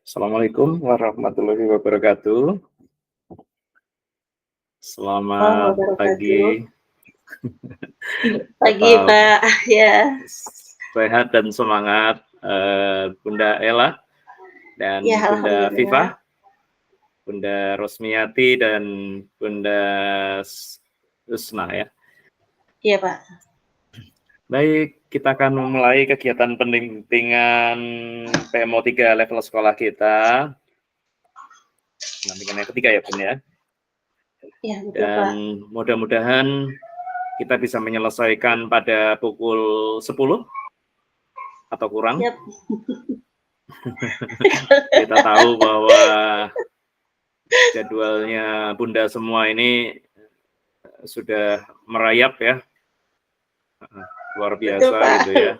Assalamualaikum warahmatullahi wabarakatuh. Waalaikumsalam Selamat wabarakatuh. pagi. Pagi, Apa Pak. Ya. sehat dan semangat, Bunda Ella Ya, dan Bunda alhamdulillah. Viva, Bunda Rosmiati dan Bunda Husna ya. Iya, Pak. Baik, kita akan memulai kegiatan pendampingan PMO 3 level sekolah kita. Pendampingan yang ketiga ya, Bun ya. Iya, betul, Dan Pak. mudah-mudahan kita bisa menyelesaikan pada pukul 10 atau kurang. Siap. Kita tahu bahwa jadwalnya Bunda semua ini sudah merayap ya, luar Betul, biasa Pak. gitu ya.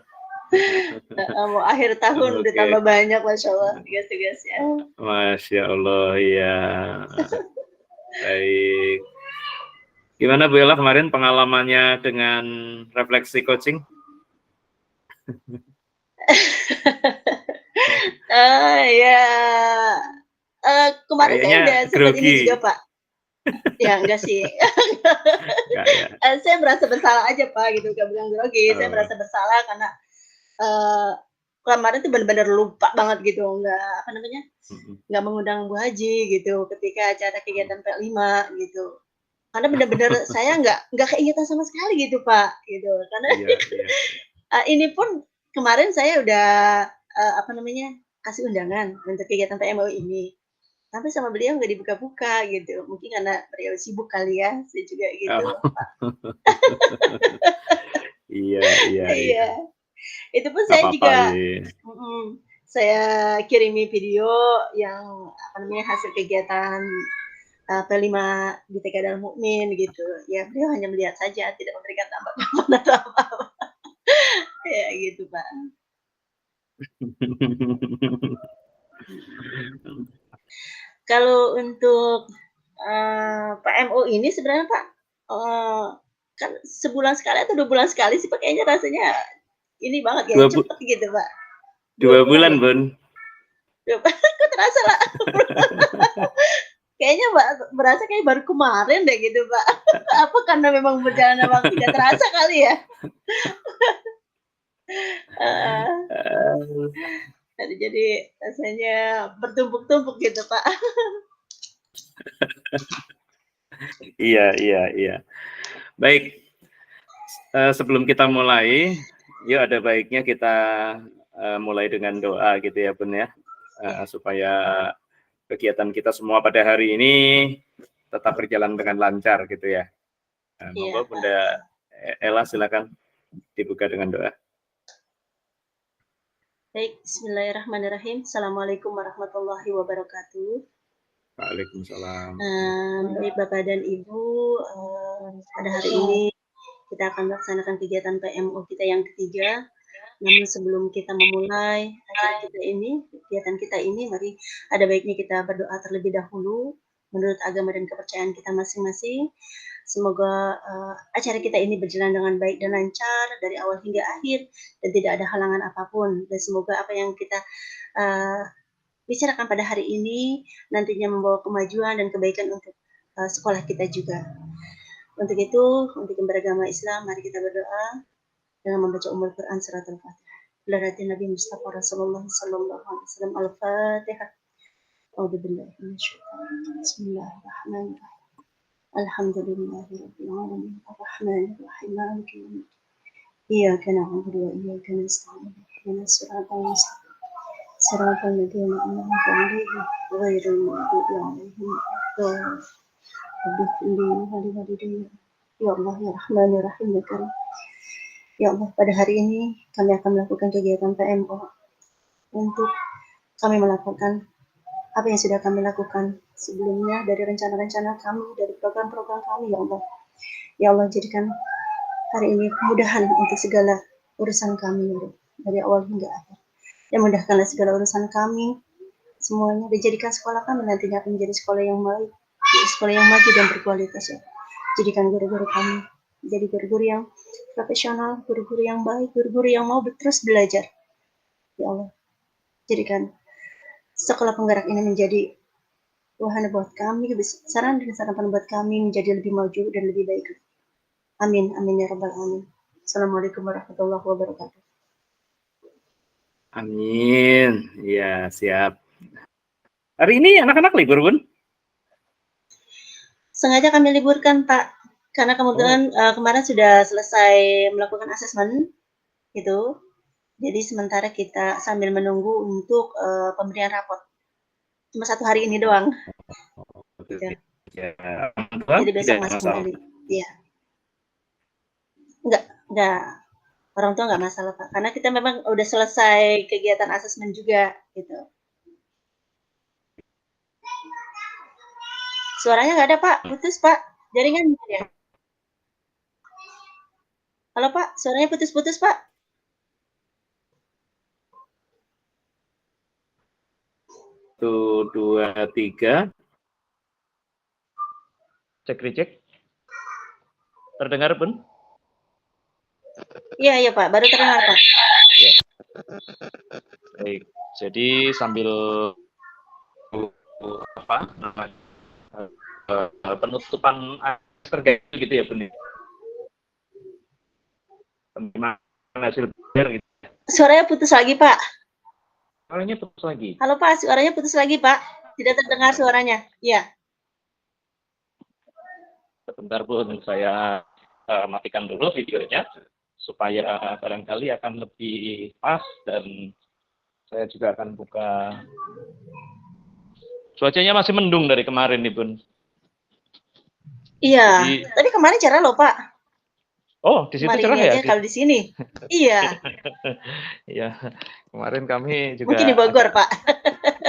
Mau akhir tahun ditambah Oke, banyak, Masya Allah, tugas-tugasnya. Masya Allah ya. Baik. Gimana Bu Ella kemarin pengalamannya dengan refleksi coaching? Ya. Kemarin saya Kayaknya udah sempat ini grogi. juga, Pak. Ya, enggak sih. Enggak ya? Saya merasa bersalah aja, Pak, gitu. Bukan bilang grogi. Saya Oh. merasa bersalah karena eee, kemarin tuh bener-bener lupa banget gitu, apa namanya, Mm-mm. nggak mengundang Bu Haji gitu, ketika acara Mm. kegiatan P5 gitu. Karena bener-bener saya nggak keingetan sama sekali gitu, Pak, gitu. Karena, Iya, iya, iya. ini pun kemarin saya udah, apa namanya, kasih undangan untuk kegiatan PMO ini, tapi sama beliau nggak dibuka-buka gitu. Mungkin karena beliau sibuk kali ya, saya juga gitu, Oh. Pak. Iya, iya, iya. Iya, itu pun Nggak saya apa-apa juga sih. saya kirimi video yang, apa namanya, hasil kegiatan P5 di TK Darul Mukmin gitu. Ya beliau hanya melihat saja, tidak memberikan tanggapan atau apa-apa. Ya gitu, Pak. Mhm. Kalau untuk, PMO ini sebenarnya, Pak, eee, kan sebulan sekali atau 2 bulan sekali sih, Pak, kayaknya rasanya ini banget ya, Dua, cepet gitu, Pak. 2 2 bulan bulan, ya? Bun. Kok terasa lah. Kayaknya berasa kayak baru kemarin deh gitu, Pak. Apa karena memang berjalannya waktu nggak terasa kali ya? Heeh. Jadi rasanya bertumpuk-tumpuk gitu, Pak. Iya, iya, iya. Baik, sebelum kita mulai, yuk ada baiknya kita mulai dengan doa gitu ya, Bun ya. Iya. Supaya kegiatan kita semua pada hari ini tetap berjalan dengan lancar gitu ya. Iya, Monggo Pak. Bunda Ella silakan dibuka dengan doa. Baik, bismillahirrahmanirrahim. Assalamualaikum warahmatullahi wabarakatuh. Waalaikumsalam. Baik Bapak dan Ibu, pada hari ini kita akan melaksanakan kegiatan PMO kita yang ketiga. Namun sebelum kita memulai acara kita ini, kegiatan kita ini, mari ada baiknya kita berdoa terlebih dahulu menurut agama dan kepercayaan kita masing-masing. Semoga acara kita ini berjalan dengan baik dan lancar dari awal hingga akhir dan tidak ada halangan apapun. Dan semoga apa yang kita uh, bicarakan pada hari ini nantinya membawa kemajuan dan kebaikan untuk sekolah kita juga. Untuk itu, untuk yang beragama Islam, mari kita berdoa dengan membaca Quran surat Al-Fatihah. Berarti Nabi Mustafa Rasulullah sallallahu alaihi wasallam Al-Fatihah. A'udzubillahi minasyaitonir Bismillahirrahmanirrahim. Alhamdulillahirabbil alamin. Arrahmanir rahim. Maliki yaumiddin. Iyyaka na'budu wa iyyaka nasta'in. Ihdinas siratal mustaqim. Siratal ladzina an'amta 'alaihim ghairil maghdubi 'alaihim waladdallin. Rabbih ighfirli wa li walidayya. Ya Allah ya Rahman ya Rahim ya Karim. Ya Allah, pada hari ini kami akan melakukan kegiatan PMO untuk kami melakukan apa yang sudah kami lakukan sebelumnya dari rencana-rencana kami, dari program-program kami, ya Allah. Ya Allah, jadikan hari ini kemudahan untuk segala urusan kami, dari awal hingga akhir. Dan mudahkanlah segala urusan kami, semuanya. Dijadikan sekolah kami nantinya akan menjadi sekolah yang baik, sekolah yang maju dan berkualitas, ya. Jadikan guru-guru kami jadi guru-guru yang profesional, guru-guru yang baik, guru-guru yang mau terus belajar. Ya Allah, jadikan sekolah penggerak ini menjadi wahana buat kami, saran dan harapan buat kami menjadi lebih maju dan lebih baik. Amin, amin ya rabbal alamin. Assalamualaikum warahmatullahi wabarakatuh. Amin. Ya, siap. Hari ini anak-anak libur, Bun? Sengaja kami liburkan, Pak, karena kemudian kemarin sudah selesai melakukan asesmen itu. Jadi sementara kita sambil menunggu untuk pemberian rapot. Cuma 1 hari ini doang. Gitu. Ya, Jadi besok tidak masuk masalah. kembali. Iya. Enggak. Orang tua nggak masalah, Pak. Karena kita memang udah selesai kegiatan asesmen juga, gitu. Suaranya nggak ada, Pak. Putus, Pak. Jaringan ya? Halo, Pak. Suaranya putus-putus, Pak. Satu, dua, tiga. Cek recek. Terdengar, Bun? Iya, Pak. Baru terdengar, Pak. Ya. Baik. Jadi sambil apa namanya penutupan terkait gitu ya, Bun? Penerimaan hasil belajar gitu. Suaranya putus lagi, Pak. Suaranya putus lagi. Halo, Pak. Suaranya putus lagi, Pak. Tidak terdengar suaranya. Iya. Sebentar, Bun. Saya matikan dulu videonya supaya barangkali akan lebih pas, dan saya juga akan buka. Cuacanya masih mendung dari kemarin nih, Bun. Iya. Jadi, tapi kemarin cerah loh, Pak. Oh, di situ Kemarin cerah ini ya? aja kalau di sini. Iya. Ya, kemarin kami juga Mungkin di Bogor, Pak.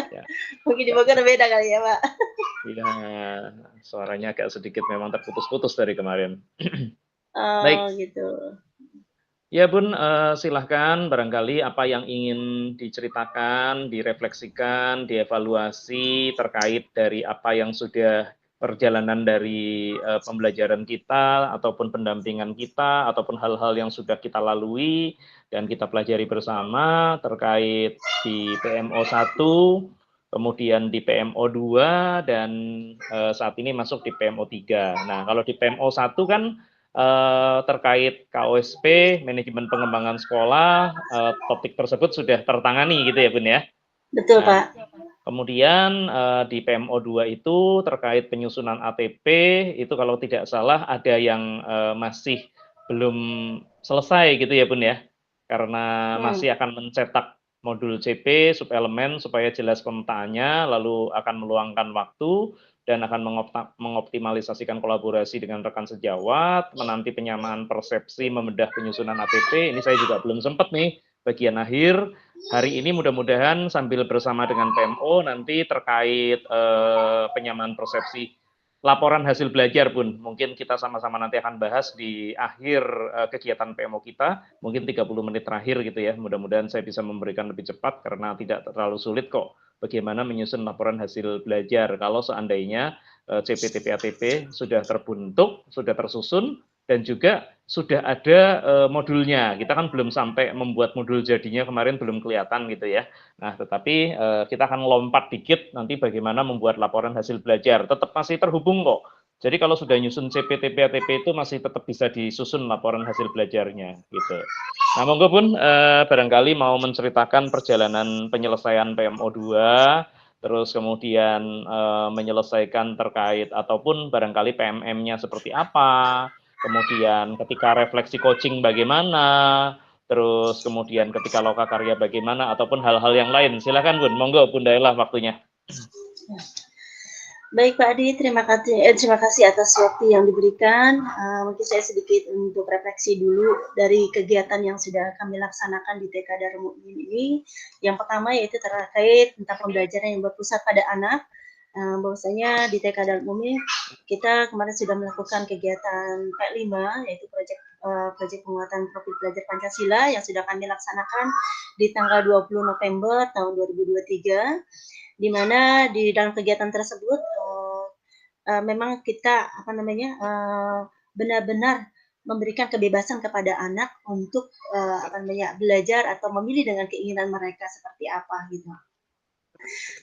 Ya. Mungkin di Bogor beda kali ya, Pak. Iya, suaranya agak sedikit memang terputus-putus dari kemarin. Oh, Baik. gitu. Ya, Bun, silahkan barangkali apa yang ingin diceritakan, direfleksikan, dievaluasi terkait dari apa yang sudah perjalanan dari pembelajaran kita, ataupun pendampingan kita, ataupun hal-hal yang sudah kita lalui dan kita pelajari bersama terkait di PMO 1, kemudian di PMO 2, dan saat ini masuk di PMO 3. Nah, kalau di PMO 1 kan terkait KOSP, manajemen pengembangan sekolah, topik tersebut sudah tertangani gitu ya, Bun ya? Betul, Nah, Pak. kemudian di PMO 2 itu terkait penyusunan ATP, itu kalau tidak salah ada yang masih belum selesai gitu ya, Bun ya? Karena masih akan mencetak modul CP, subelemen, supaya jelas pemetaannya, lalu akan meluangkan waktu dan akan mengoptimalisasikan kolaborasi dengan rekan sejawat, menanti penyamaan persepsi, membedah penyusunan ATP. Ini saya juga belum sempat nih bagian akhir. Hari ini mudah-mudahan sambil bersama dengan PMO nanti terkait penyamaan persepsi laporan hasil belajar, Bun. Mungkin kita sama-sama nanti akan bahas di akhir kegiatan PMO kita, mungkin 30 menit terakhir gitu ya. Mudah-mudahan saya bisa memberikan lebih cepat karena tidak terlalu sulit kok bagaimana menyusun laporan hasil belajar kalau seandainya CPTP-ATP sudah terbentuk, sudah tersusun, dan juga sudah ada modulnya. Kita kan belum sampai membuat modul jadinya, kemarin belum kelihatan gitu ya. Nah, tetapi kita akan lompat dikit nanti bagaimana membuat laporan hasil belajar. Tetap masih terhubung kok. Jadi kalau sudah nyusun CPTP ATP itu masih tetap bisa disusun laporan hasil belajarnya gitu. Nah, monggo Bun, barangkali mau menceritakan perjalanan penyelesaian PMO 2, terus kemudian menyelesaikan terkait ataupun barangkali PMM-nya seperti apa, kemudian ketika refleksi coaching bagaimana, terus kemudian ketika loka karya bagaimana, ataupun hal-hal yang lain. Silakan Bun, monggo Bunda Ella waktunya. Baik Pak Adi, terima kasih atas waktu yang diberikan. Mungkin saya sedikit untuk refleksi dulu dari kegiatan yang sudah kami laksanakan di TK Darul Mukmin ini. Yang pertama yaitu terkait tentang pembelajaran yang berpusat pada anak. Bahwasanya di TK Darul Mukmin kita kemarin sudah melakukan kegiatan P5 yaitu proyek penguatan profil belajar Pancasila yang sudah kami laksanakan di tanggal 20 November tahun 2023, di mana di dalam kegiatan tersebut memang kita benar-benar memberikan kebebasan kepada anak untuk belajar atau memilih dengan keinginan mereka seperti apa gitu.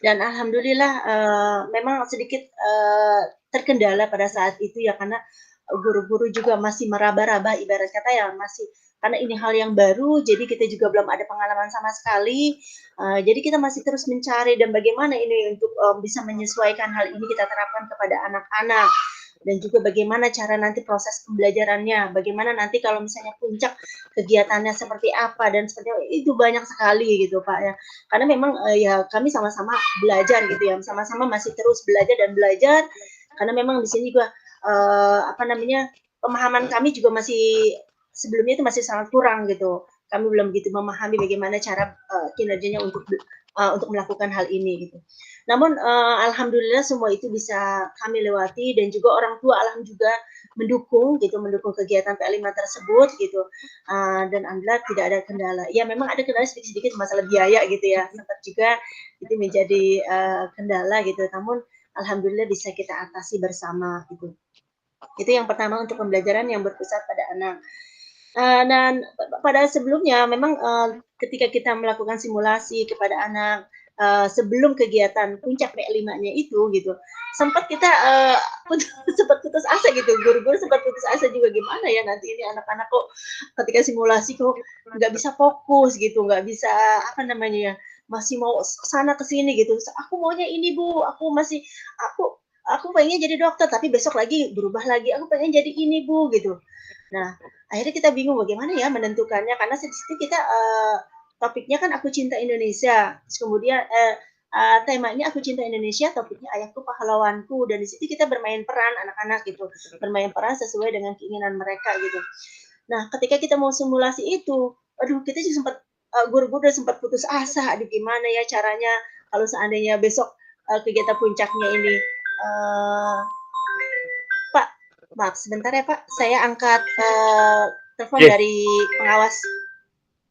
Dan alhamdulillah, memang sedikit, terkendala pada saat itu ya, karena guru-guru juga masih meraba-raba ibarat kata ya, masih karena ini hal yang baru, jadi kita juga belum ada pengalaman sama sekali, jadi kita masih terus mencari dan bagaimana ini untuk, bisa menyesuaikan hal ini kita terapkan kepada anak-anak. Dan juga bagaimana cara nanti proses pembelajarannya, bagaimana nanti kalau misalnya puncak kegiatannya seperti apa dan seperti apa, itu banyak sekali gitu, Pak, ya. Karena memang, ya kami sama-sama belajar gitu ya, sama-sama masih terus belajar dan belajar, karena memang di sini juga, apa namanya, pemahaman kami juga masih sebelumnya itu masih sangat kurang gitu. Kami belum begitu memahami bagaimana cara, kinerjanya untuk melakukan hal ini gitu. Namun, alhamdulillah semua itu bisa kami lewati dan juga orang tua juga mendukung gitu, mendukung kegiatan P5 tersebut gitu, dan alhamdulillah tidak ada kendala. Ya memang ada kendala sedikit-sedikit masalah biaya gitu ya, sempat juga itu menjadi, kendala gitu, namun alhamdulillah bisa kita atasi bersama gitu. Itu yang pertama untuk pembelajaran yang berpusat pada anak. Dan pada sebelumnya memang, ketika kita melakukan simulasi kepada anak, sebelum kegiatan puncak P5-nya itu gitu, sempat kita, sempat putus asa gitu, guru-guru sempat putus asa juga, gimana ya nanti ini anak-anak kok ketika simulasi kok nggak bisa fokus gitu, nggak bisa apa namanya ya, masih mau sana ke sini gitu, "Aku maunya ini Bu, aku aku pengennya jadi dokter," tapi besok lagi berubah lagi, "Aku pengen jadi ini Bu," gitu. Nah, akhirnya kita bingung bagaimana ya menentukannya karena di situ kita, topiknya kan Aku Cinta Indonesia, terus kemudian temanya Aku Cinta Indonesia, topiknya Ayahku Pahlawanku, dan di situ kita bermain peran anak-anak gitu, bermain peran sesuai dengan keinginan mereka gitu. Nah, ketika kita mau simulasi itu, aduh kita juga sempat, guru-guru udah sempat putus asa, aduh gimana ya caranya kalau seandainya besok, kegiatan puncaknya ini, Pak, maaf sebentar ya Pak, saya angkat, telepon Oke. dari pengawas.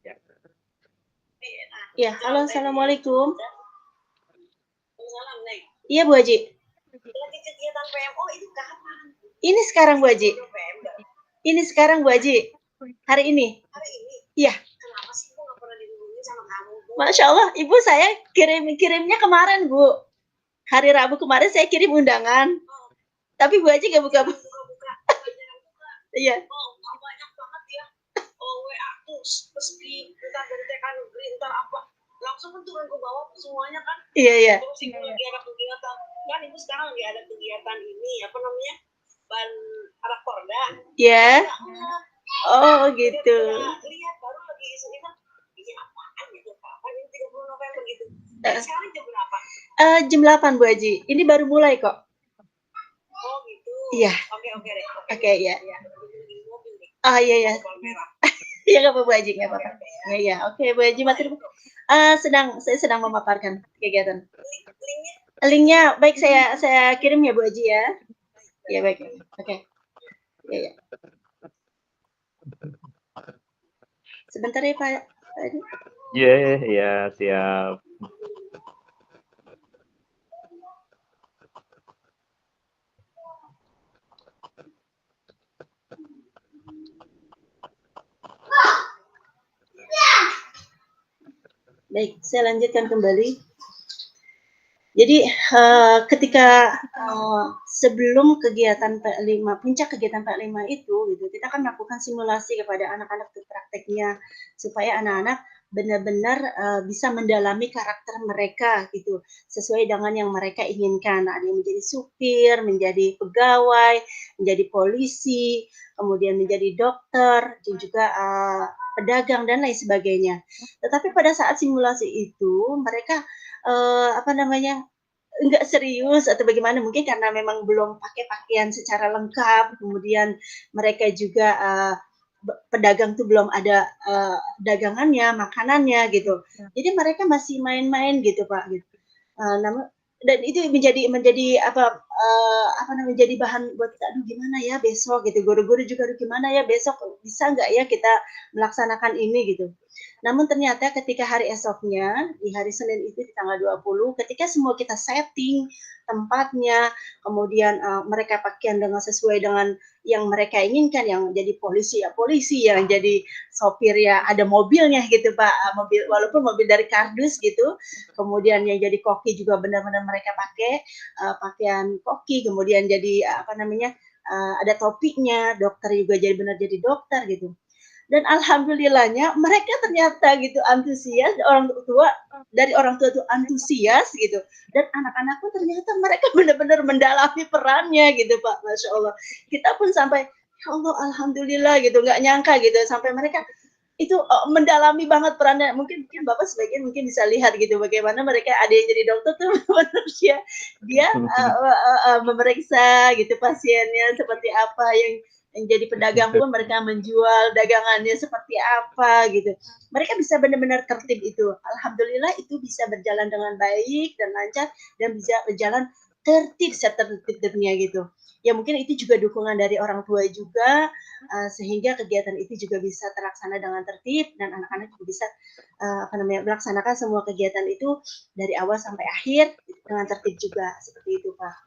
Ya. Iya, halo, assalamualaikum. Iya Bu Haji. Lagi kegiatan PMO itu kapan? Ini sekarang Bu Haji. Ini sekarang Bu Haji. Hari ini. Hari ini? Iya. Kenapa sih Bu nggak pernah dihubungin sama kamu Bu? Masya Allah, Ibu saya kirimnya kemarin Bu. Hari Rabu kemarin saya kirim undangan. Tapi Bu Haji nggak buka. Iya. Oh, banyak banget ya. Oh, WA terus di entar dari TK negeri, entar apa. Langsung kan turun ke bawah semuanya kan. Iya, iya. Terus Ibu lagi ada kegiatan. Kan Ibu sekarang lagi ada kegiatan ini, apa namanya? Ban anak Porda. Iya. Oh, gitu. Lihat baru lagi ini kan ini apaan gitu, kapan ini 30 November gitu. Sekarang jam berapa? Jam 8 Bu Haji. Ini baru mulai kok. Oh gitu. Iya. Oke deh. Oke ya. Oh iya ya. Iya nggak apa-apa Bu Haji, nggak apa-apa. Iya, oke Bu Haji materi. Saya sedang memaparkan kegiatan. Linknya baik saya kirim ya Bu Haji ya. Iya baik. Oke. Iya. Sebentar ya Pak. Iya, siap. Baik, saya lanjutkan kembali. Jadi, ketika, sebelum kegiatan P5, puncak kegiatan P5 itu gitu, kita kan melakukan simulasi kepada anak-anak untuk prakteknya, supaya anak-anak benar-benar, bisa mendalami karakter mereka gitu, sesuai dengan yang mereka inginkan. Ada yang menjadi supir, menjadi pegawai, menjadi polisi, kemudian menjadi dokter, dan juga, pedagang dan lain sebagainya. Tetapi pada saat simulasi itu mereka, apa namanya, enggak serius atau bagaimana, mungkin karena memang belum pakai pakaian secara lengkap, kemudian mereka juga, pedagang tuh belum ada, dagangannya, makanannya gitu. Jadi mereka masih main-main gitu, Pak, gitu. Namun dan itu menjadi apa, apa namanya, jadi bahan buat kita, "Aduh gimana ya besok?" gitu, guru-guru juga, "Aduh gimana ya besok, bisa nggak ya kita melaksanakan ini?" gitu. Namun ternyata ketika hari esoknya, di hari Senin itu di tanggal 20, ketika semua kita setting tempatnya, kemudian, mereka pakaian dengan sesuai dengan yang mereka inginkan, yang jadi polisi ya polisi, yang jadi sopir ya ada mobilnya gitu, Pak, mobil walaupun mobil dari kardus gitu, kemudian yang jadi koki juga benar-benar mereka pakai, pakaian koki, kemudian jadi, apa namanya, ada topinya, dokter juga jadi benar jadi dokter gitu. Dan alhamdulillahnya mereka ternyata gitu antusias, orang tua tuh antusias gitu, dan anak-anak pun ternyata mereka benar-benar mendalami perannya gitu, Pak, Masya Allah. Kita pun sampai, ya Allah alhamdulillah gitu, nggak nyangka gitu, sampai mereka itu mendalami banget perannya. Mungkin mungkin Bapak sebagian mungkin bisa lihat gitu bagaimana mereka ada yang jadi dokter tuh benar dia dia memeriksa gitu pasiennya seperti apa, yang jadi pedagang pun mereka menjual dagangannya seperti apa gitu. Mereka bisa benar-benar tertib itu. Alhamdulillah itu bisa berjalan dengan baik dan lancar dan bisa berjalan tertib setertib-tertibnya gitu. Ya mungkin itu juga dukungan dari orang tua juga, sehingga kegiatan itu juga bisa terlaksana dengan tertib dan anak-anak juga bisa apa namanya melaksanakan semua kegiatan itu dari awal sampai akhir dengan tertib juga seperti itu, Pak.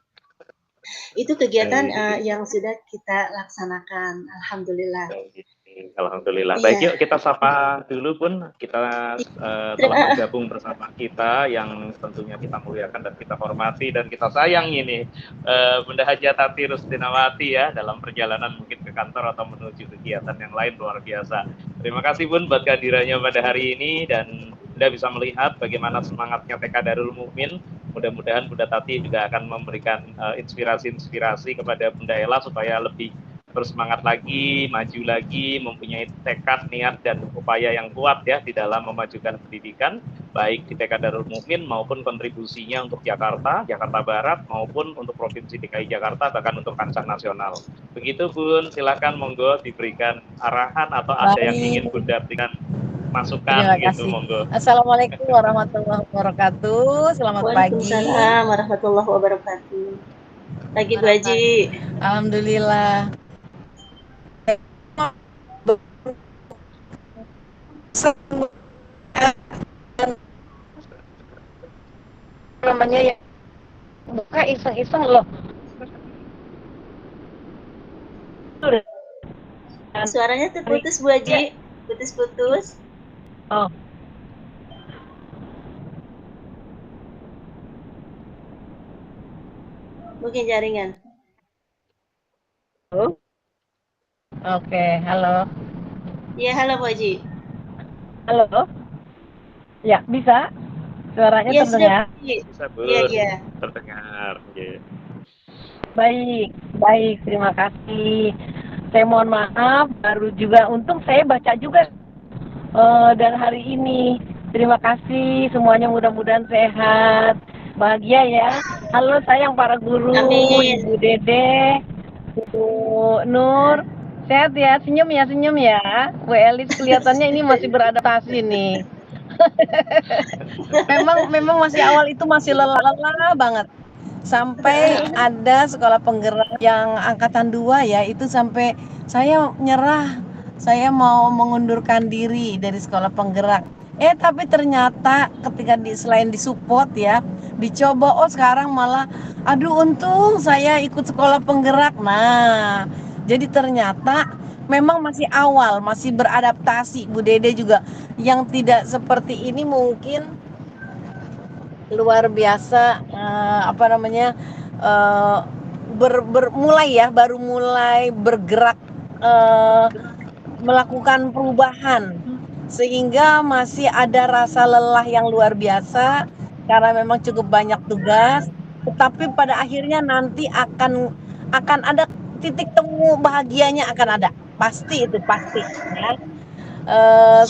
Itu kegiatan yang sudah kita laksanakan, alhamdulillah. Alhamdulillah. Iya. Baik, yuk kita sapa dulu Bun. Kita telah bergabung bersama kita yang tentunya kita muliakan dan kita hormati dan kita sayang ini Bunda Haja Tati Rustinawati ya dalam perjalanan mungkin ke kantor atau menuju kegiatan yang lain luar biasa. Terima kasih Bun buat kehadirannya pada hari ini dan Bunda bisa melihat bagaimana semangatnya TK Darul Mukmin. Mudah-mudahan Bunda Tati juga akan memberikan inspirasi-inspirasi kepada Bunda Ella supaya lebih bersemangat lagi, maju lagi, mempunyai tekad, niat, dan upaya yang kuat ya di dalam memajukan pendidikan, baik di TK Darul Mukmin maupun kontribusinya untuk Jakarta, Jakarta Barat, maupun untuk Provinsi DKI Jakarta, bahkan untuk kancah nasional. Begitu Bun, silakan monggo diberikan arahan atau ada yang ingin Bunda berikan masukan gitu, monggo. Assalamualaikum warahmatullahi wabarakatuh. Selamat pagi. Waalaikumsalam warahmatullahi wabarakatuh. Pagi Bu Haji. Alhamdulillah. Namanya ya buka iseng-iseng loh. Suaranya terputus Bu Haji, putus-putus. Oh. Mungkin jaringan. Oke, halo. Iya, halo Bu Haji. Halo. Ya, bisa? Suaranya Ya, terdengar? Bisa, Bu. Iya. Terdengar. Yeah. Baik, terima kasih. Saya mohon maaf, baru juga untung saya baca juga dan hari ini. Terima kasih, semuanya mudah-mudahan sehat, bahagia ya. Halo sayang para guru, Amin. Ibu Dede, Ibu Nur, sehat ya, senyum ya. Bu Elis kelihatannya ini masih beradaptasi nih. memang masih awal itu masih lelah banget. Sampai ada sekolah penggerak yang angkatan 2 ya, itu sampai saya nyerah, saya mau mengundurkan diri dari sekolah penggerak. Tapi ternyata ketika selain disupport ya, dicoba, sekarang malah aduh untung saya ikut sekolah penggerak. Nah, jadi ternyata memang masih awal, masih beradaptasi. Bu Dede juga yang tidak seperti ini mungkin luar biasa baru mulai bergerak melakukan perubahan sehingga masih ada rasa lelah yang luar biasa karena memang cukup banyak tugas, tetapi pada akhirnya nanti akan ada titik temu bahagianya, akan ada, pasti ya.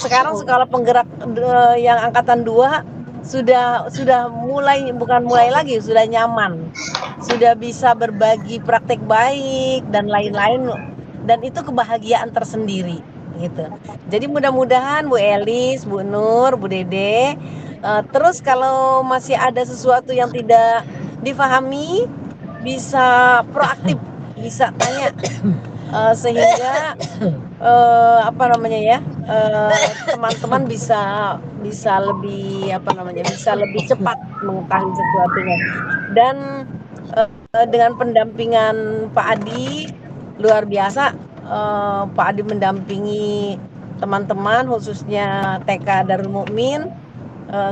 Sekarang sekolah penggerak yang angkatan 2 sudah bukan mulai lagi, sudah nyaman, sudah bisa berbagi praktek baik dan lain-lain, dan itu kebahagiaan tersendiri gitu. Jadi mudah-mudahan Bu Elis, Bu Nur, Bu Dede, terus kalau masih ada sesuatu yang tidak difahami, bisa proaktif, bisa tanya, sehingga apa namanya ya, teman-teman bisa lebih apa namanya, bisa lebih cepat mengetahui sesuatunya. Dan dengan pendampingan Pak Adi luar biasa, Pak Adi mendampingi teman-teman khususnya TK Darul Mukmin.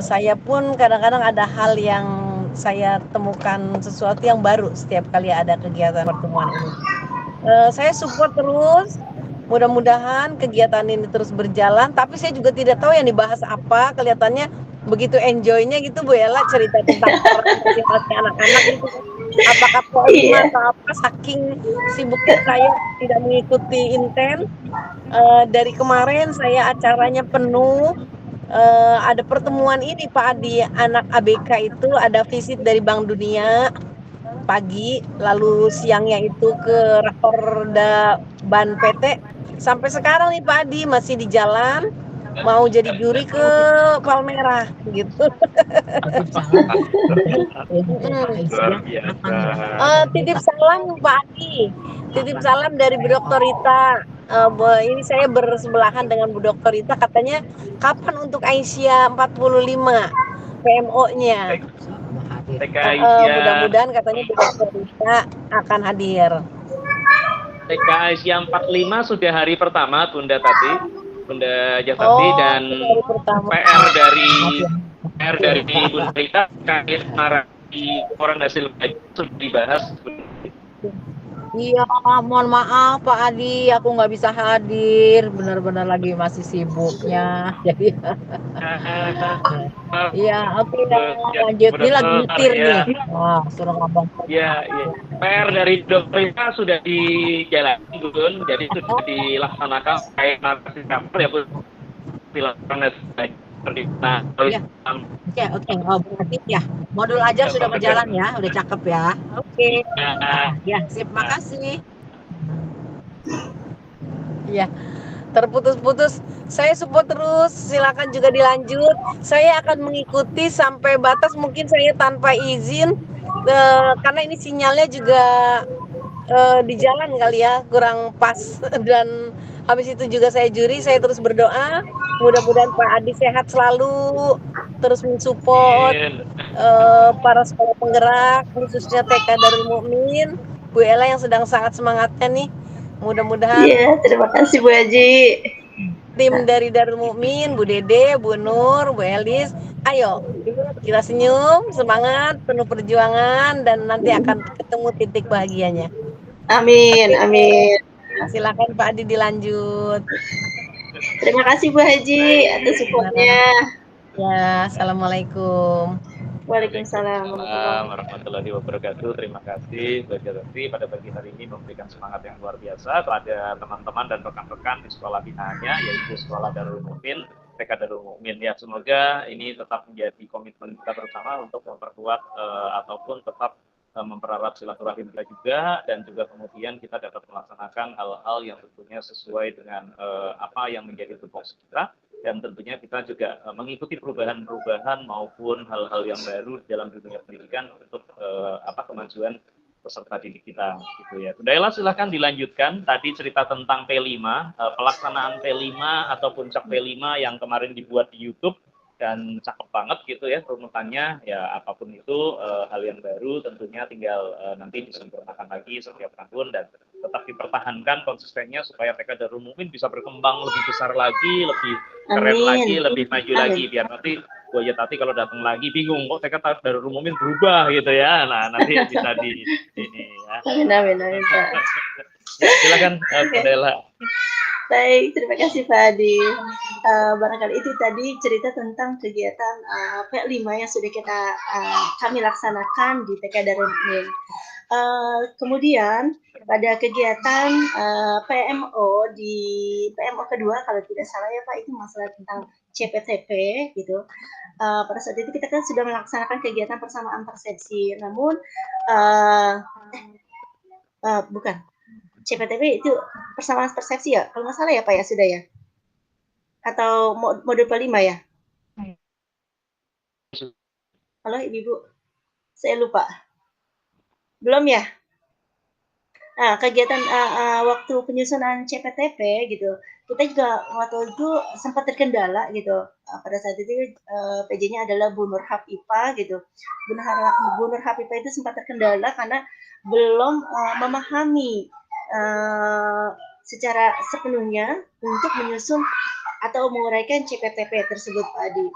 Saya pun kadang-kadang ada hal yang saya temukan sesuatu yang baru setiap kali ada kegiatan pertemuan ini. Saya support terus. Mudah-mudahan kegiatan ini terus berjalan. Tapi saya juga tidak tahu yang dibahas apa. Kelihatannya begitu enjoy-nya gitu Bu Ella, cerita tentang peran masing-masing anak-anak gitu. Apakah P5 Iya. atau apa, saking sibuknya saya tidak mengikuti intens. Dari kemarin saya acaranya penuh. Ada pertemuan ini Pak Adi, anak ABK itu ada visit dari Bank Dunia pagi, lalu siangnya itu ke Rakorda Ban PT. Sampai sekarang nih Pak Adi masih di jalan, mau jadi juri ke Palmerah gitu. Luar biasa. Titip salam Pak Adi, titip salam dari Bu Dr. Rita. Ini saya bersebelahan dengan Bu Dr. Rita, katanya kapan untuk Aisyah 45 PMO-nya. TK Aisyah, Mudah-mudahan katanya Bu Dr. Rita akan hadir. TK Aisyah 45 sudah hari pertama Bunda tadi, Bunda Jafati, dan hari pertama. PR dari Bunda Rita terkait narasi orang hasil kajian sudah dibahas. Iya, mohon maaf Pak Adi, aku nggak bisa hadir, benar-benar lagi masih sibuknya. Jadi, iya, oke, lanjut. Ini lagi nyetir nih. Wah, suruh ngomong. Ya, PR dari dokternya sudah dijalani, Gun. Jadi sudah dilaksanakan kayak narasi kapal ya, Bu. Dilaksanakan nah, Iya. Oke. Oh, berarti ya, modul aja sudah berjalan ya, udah cakep ya. Oke. Ya, sip, makasih. Iya, terputus-putus. Saya support terus, silakan juga dilanjut. Saya akan mengikuti sampai batas mungkin saya tanpa izin, karena ini sinyalnya juga di jalan kali ya, kurang pas. Dan habis itu juga saya juri, saya terus berdoa, mudah-mudahan Pak Adi sehat selalu, terus mensupport para sekolah penggerak, khususnya TK Darul Mukmin, Bu Ella yang sedang sangat semangatnya nih. Mudah-mudahan Iya, terima kasih Bu Haji. tim dari Darul Mukmin, Bu Dede, Bu Nur, Bu Elis, ayo kita senyum, semangat, penuh perjuangan, dan nanti akan ketemu titik bahagianya. Amin, amin. Silakan Pak Adi dilanjut. Terima kasih Bu Haji atas supportnya. Ya, assalamualaikum. Waalaikumsalam warahmatullahi wabarakatuh. Terima kasih Bu Jafati pada pagi hari ini memberikan semangat yang luar biasa kepada teman-teman dan rekan-rekan di sekolah binaannya, yaitu Sekolah Darul Mukmin, TK Darul Mukmin. Ya, semoga ini tetap menjadi komitmen kita bersama untuk memperkuat ataupun tetap mempererat silaturahim kita juga, dan juga kemudian kita dapat melaksanakan hal-hal yang tentunya sesuai dengan apa yang menjadi tugas kita, dan tentunya kita juga mengikuti perubahan-perubahan maupun hal-hal yang baru dalam dunia pendidikan untuk kemajuan peserta didik kita gitu ya. Bunda Ella silahkan dilanjutkan, tadi cerita tentang P5, pelaksanaan P5 atau puncak P5 yang kemarin dibuat di YouTube, dan cakep banget gitu ya runutannya. Ya, apapun itu hal yang baru tentunya tinggal nanti disempurnakan lagi setiap tahun, dan tetap dipertahankan konsistennya supaya TK Darul Mukmin bisa berkembang lebih besar lagi, lebih keren lagi, lebih maju lagi, biar nanti Bu Yatati kalau datang lagi bingung kok TK Darul Mukmin berubah gitu ya. Nah, nanti bisa di ini ya. Amin, Pak. Ya, silakan Bunda Ella. Baik, terima kasih Pak Adi. Barangkali itu tadi cerita tentang kegiatan P5 yang sudah kami laksanakan di TK Darul Mukmin. Kemudian pada kegiatan PMO kedua kalau tidak salah ya Pak, itu masalah tentang CPTP gitu. Pada saat itu kita kan sudah melaksanakan kegiatan persamaan persepsi, namun bukan. CPTP itu persamaan persepsi ya, kalau nggak salah ya Pak ya, sudah ya? Atau modul P5 ya? Halo Ibu, saya lupa. Belum ya? Nah, kegiatan waktu penyusunan CPTP gitu, kita juga waktu itu sempat terkendala gitu. Pada saat itu PJ-nya adalah Bu Nurhab IPA gitu. Bu Nurhab IPA itu sempat terkendala karena belum memahami secara sepenuhnya untuk menyusun atau menguraikan CPTP tersebut, Pak Adi.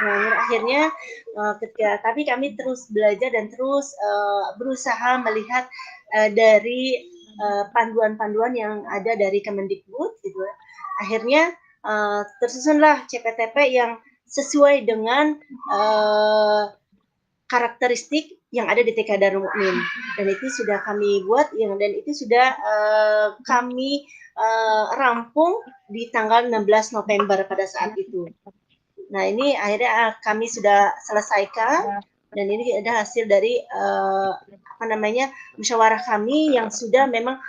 Nah, akhirnya tapi kami terus belajar dan terus berusaha melihat dari panduan-panduan yang ada dari Kemendikbud gitu. Akhirnya tersusunlah CPTP yang sesuai dengan karakteristik yang ada di TK Darul Mukmin, dan itu sudah kami buat dan itu sudah kami rampung di tanggal 16 November pada saat itu. Nah, ini akhirnya kami sudah selesaikan, dan ini ada hasil dari musyawarah kami yang sudah memang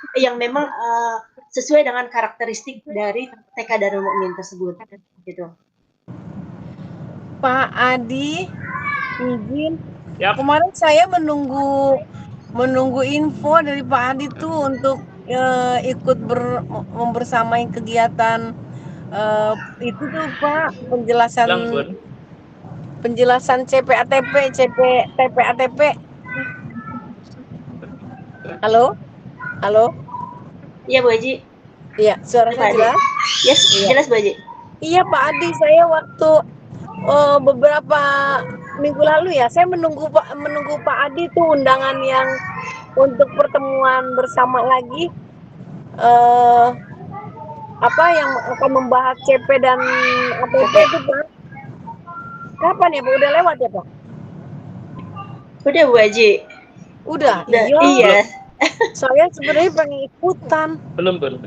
sesuai dengan karakteristik dari TK Darul Mukmin tersebut gitu. Pak Adi, izin. Yap. Kemarin saya menunggu info dari Pak Adi tuh untuk ikut membersamai kegiatan itu tuh Pak, penjelasan CPATP. Halo? Iya, Bu Haji. Iya, suara saya jelas? Yes, jelas Bu Haji. Iya Pak Adi, saya waktu beberapa minggu lalu ya, saya menunggu Pak Adi tuh undangan yang untuk pertemuan bersama lagi yang akan membahas CP dan APP itu Pak. Kapan ya Pak? Udah lewat ya Pak? Udah Bu Haji. Udah. Iya. Saya sebenarnya pengen ikutan. Belum. Belum.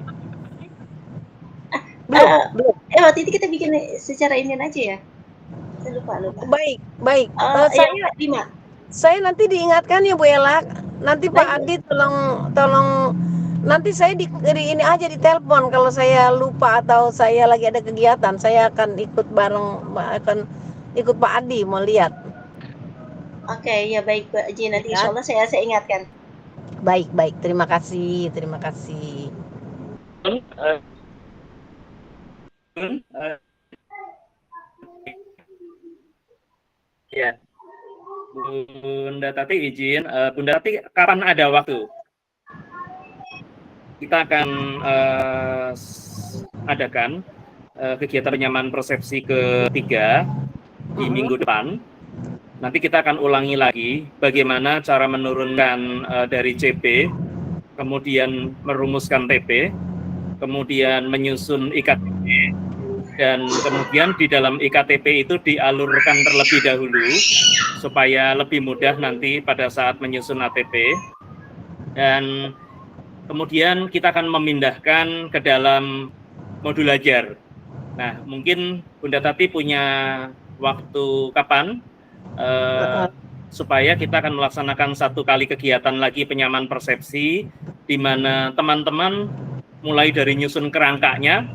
Waktu itu kita bikin secara ini aja ya. Saya lupa. Baik. Saya nanti diingatkan ya Bu Ella. Nanti Pak Adi tolong nanti saya di ini aja di telepon kalau saya lupa atau saya lagi ada kegiatan, saya akan ikut Pak Adi mau lihat. Oke, ya baik Pak Haji, nanti insya Allah saya ingatkan. Baik, terima kasih. Ya, Bunda Tati izin, Bunda Tati kapan ada waktu? Kita akan adakan kegiatan penyamaan persepsi ketiga di minggu depan. Nanti kita akan ulangi lagi bagaimana cara menurunkan dari CP, kemudian merumuskan TP, kemudian menyusun IKTP, dan kemudian di dalam IKTP itu dialurkan terlebih dahulu supaya lebih mudah nanti pada saat menyusun ATP, dan kemudian kita akan memindahkan ke dalam modul ajar. Nah, mungkin Bunda Tati punya waktu kapan supaya kita akan melaksanakan satu kali kegiatan lagi penyamaan persepsi, di mana teman-teman mulai dari nyusun kerangkanya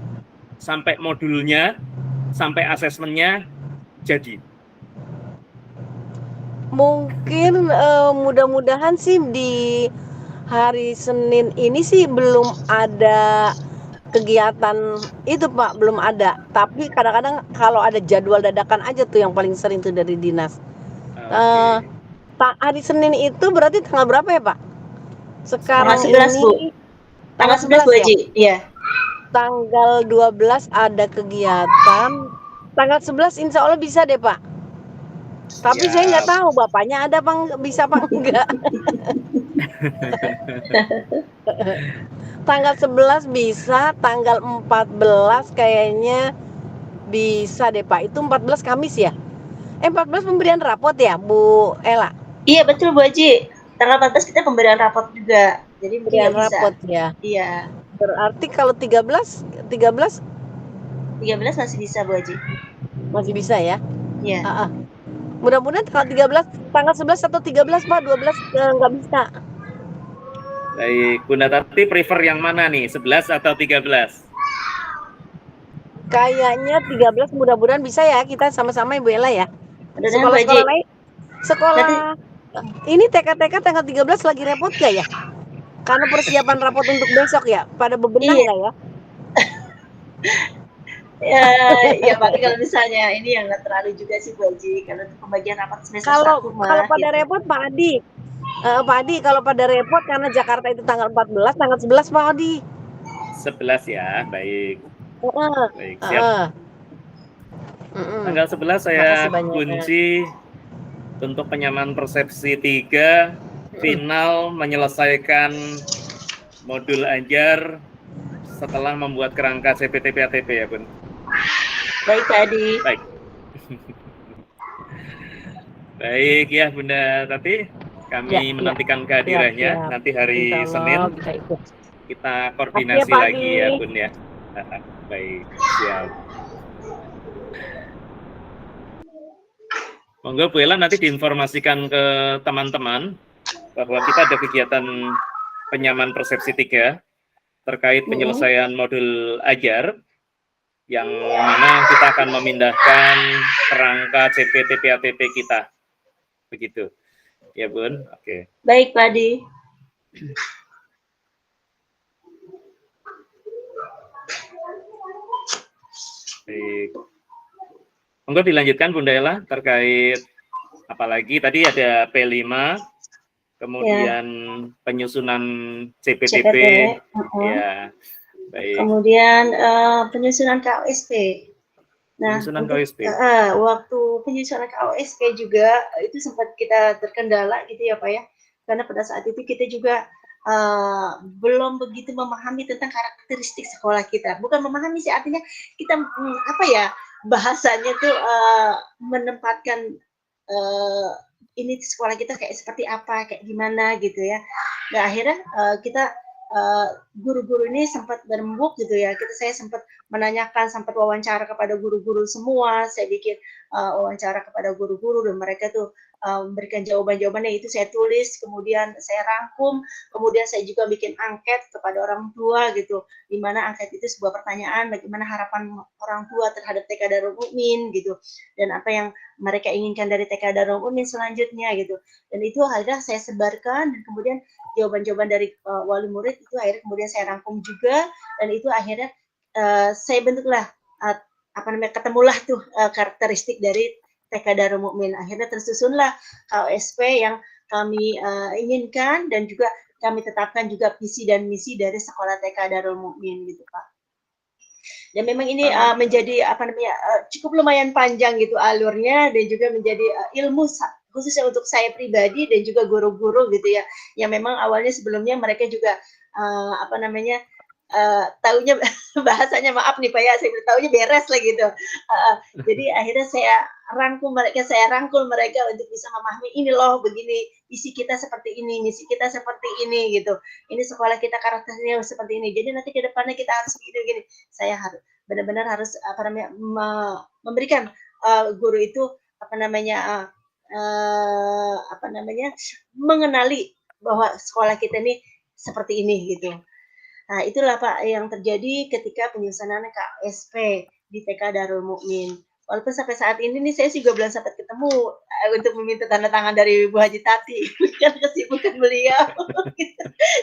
sampai modulnya sampai asesmennya jadi. Mungkin mudah-mudahan sih di hari Senin ini sih belum ada kegiatan itu Pak, belum ada. Tapi kadang-kadang kalau ada jadwal dadakan aja tuh yang paling sering tuh dari dinas. Hari Senin itu berarti tanggal berapa ya Pak? Sekarang tanggal 11 Bu. Tanggal 11 Bu Haji, iya. Tanggal 12 ada kegiatan. Tanggal 11 insya Allah bisa deh Pak. Tapi saya nggak tahu Bapaknya ada bisa apa enggak. Tanggal 11 bisa, tanggal 14 kayaknya bisa deh Pak. Itu 14 Kamis ya? 14 pemberian rapot ya Bu Ella? Iya betul Bu Haji. Tanggal 14 kita pemberian rapot juga. Jadi pemberian rapot ya. Iya. Berarti kalau 13 masih bisa Bu Haji. Masih bisa ya? Iya. Mudah-mudahan tanggal 11 atau 13 Pak, 12 nggak bisa. Baik, Bunda Tati prefer yang mana nih, 11 atau 13? Kayaknya 13, mudah-mudahan bisa ya, kita sama-sama Ibu Ella ya. Sekolah lain, Ini TK-TK tanggal 13 lagi repot gak ya? Karena persiapan rapot untuk besok ya, pada bebenah Iya. nggak ya? Ya paling kalau misalnya ini yang nggak terlalu juga sih Bu Haji, kalau untuk pembagian rapat semester Kalau 1 kalau mah pada gitu. repot Pak Adi, Pak Adi kalau pada repot karena Jakarta itu tanggal 14, tanggal 11 Pak Adi. 11 ya, baik. Heeh, Baik, siap. heeh. Tanggal 11 saya Makasih banyak. kunci untuk penyamaan persepsi 3 final menyelesaikan modul ajar setelah membuat kerangka CPTP ATP ya Bun. Baik Pak Adi. Baik. Baik ya Bunda Tati, kami menantikan kehadirannya siap. nanti hari Insya Allah Senin bisa ikut. kita koordinasi Oke, Pak lagi Adi. ya Bun ya. Baik, siap. Monggo Bu Ella nanti diinformasikan ke teman-teman bahwa kita ada kegiatan penyamaan persepsi 3 terkait penyelesaian modul ajar yang mana kita akan memindahkan kerangka CPTP ATP kita. Begitu. Ya Bun, oke. Baik Pak Adi. Baik. Monggo dilanjutkan Bunda Ella terkait apalagi tadi ada P5, kemudian penyusunan CPTP, ya, baik. Kemudian penyusunan KOSP. Nah, penyusunan untuk, KOSP. waktu penyusunan KOSP juga itu sempat kita terkendala gitu ya Pak ya, karena pada saat itu kita juga belum begitu memahami tentang karakteristik sekolah kita. Bukan memahami sih, artinya kita apa ya, bahasanya tuh menempatkan ini sekolah kita kayak seperti apa, kayak gimana gitu ya. Nah akhirnya kita guru-guru ini sempat berembuk gitu ya. Saya sempat menanyakan, sempat wawancara kepada guru-guru semua. Saya bikin wawancara kepada guru-guru dan mereka tuh memberikan jawaban-jawabannya, itu saya tulis, kemudian saya rangkum, kemudian saya juga bikin angket kepada orang tua gitu, di mana angket itu sebuah pertanyaan bagaimana harapan orang tua terhadap TK Darul Mukmin gitu, dan apa yang mereka inginkan dari TK Darul Mukmin selanjutnya gitu. Dan itu akhirnya saya sebarkan, dan kemudian jawaban-jawaban dari wali murid itu akhirnya kemudian saya rangkum juga, dan itu akhirnya saya bentuklah ketemulah tuh karakteristik dari TK Darul Mukmin. Akhirnya tersusunlah KOSP yang kami inginkan, dan juga kami tetapkan juga visi dan misi dari sekolah TK Darul Mukmin gitu Pak. Dan memang ini menjadi cukup lumayan panjang gitu alurnya, dan juga menjadi ilmu khususnya untuk saya pribadi dan juga guru-guru gitu ya, yang memang awalnya sebelumnya mereka juga taunya bahasanya, maaf nih Pak ya, saya taunya beres lah gitu. Jadi akhirnya saya rangkul mereka untuk bisa memahami, ini loh begini, isi kita seperti ini, misi kita seperti ini gitu. Ini sekolah kita karakternya seperti ini. Jadi nanti ke depannya kita harus gini. Saya harus benar-benar harus memberikan guru itu mengenali bahwa sekolah kita ini seperti ini gitu. Nah, itulah Pak yang terjadi ketika penyusunan KOSP di TK Darul Mukmin. Walaupun sampai saat ini nih saya juga belum sempat ketemu untuk meminta tanda tangan dari Bu Haji Tati, karena kesibukan beliau.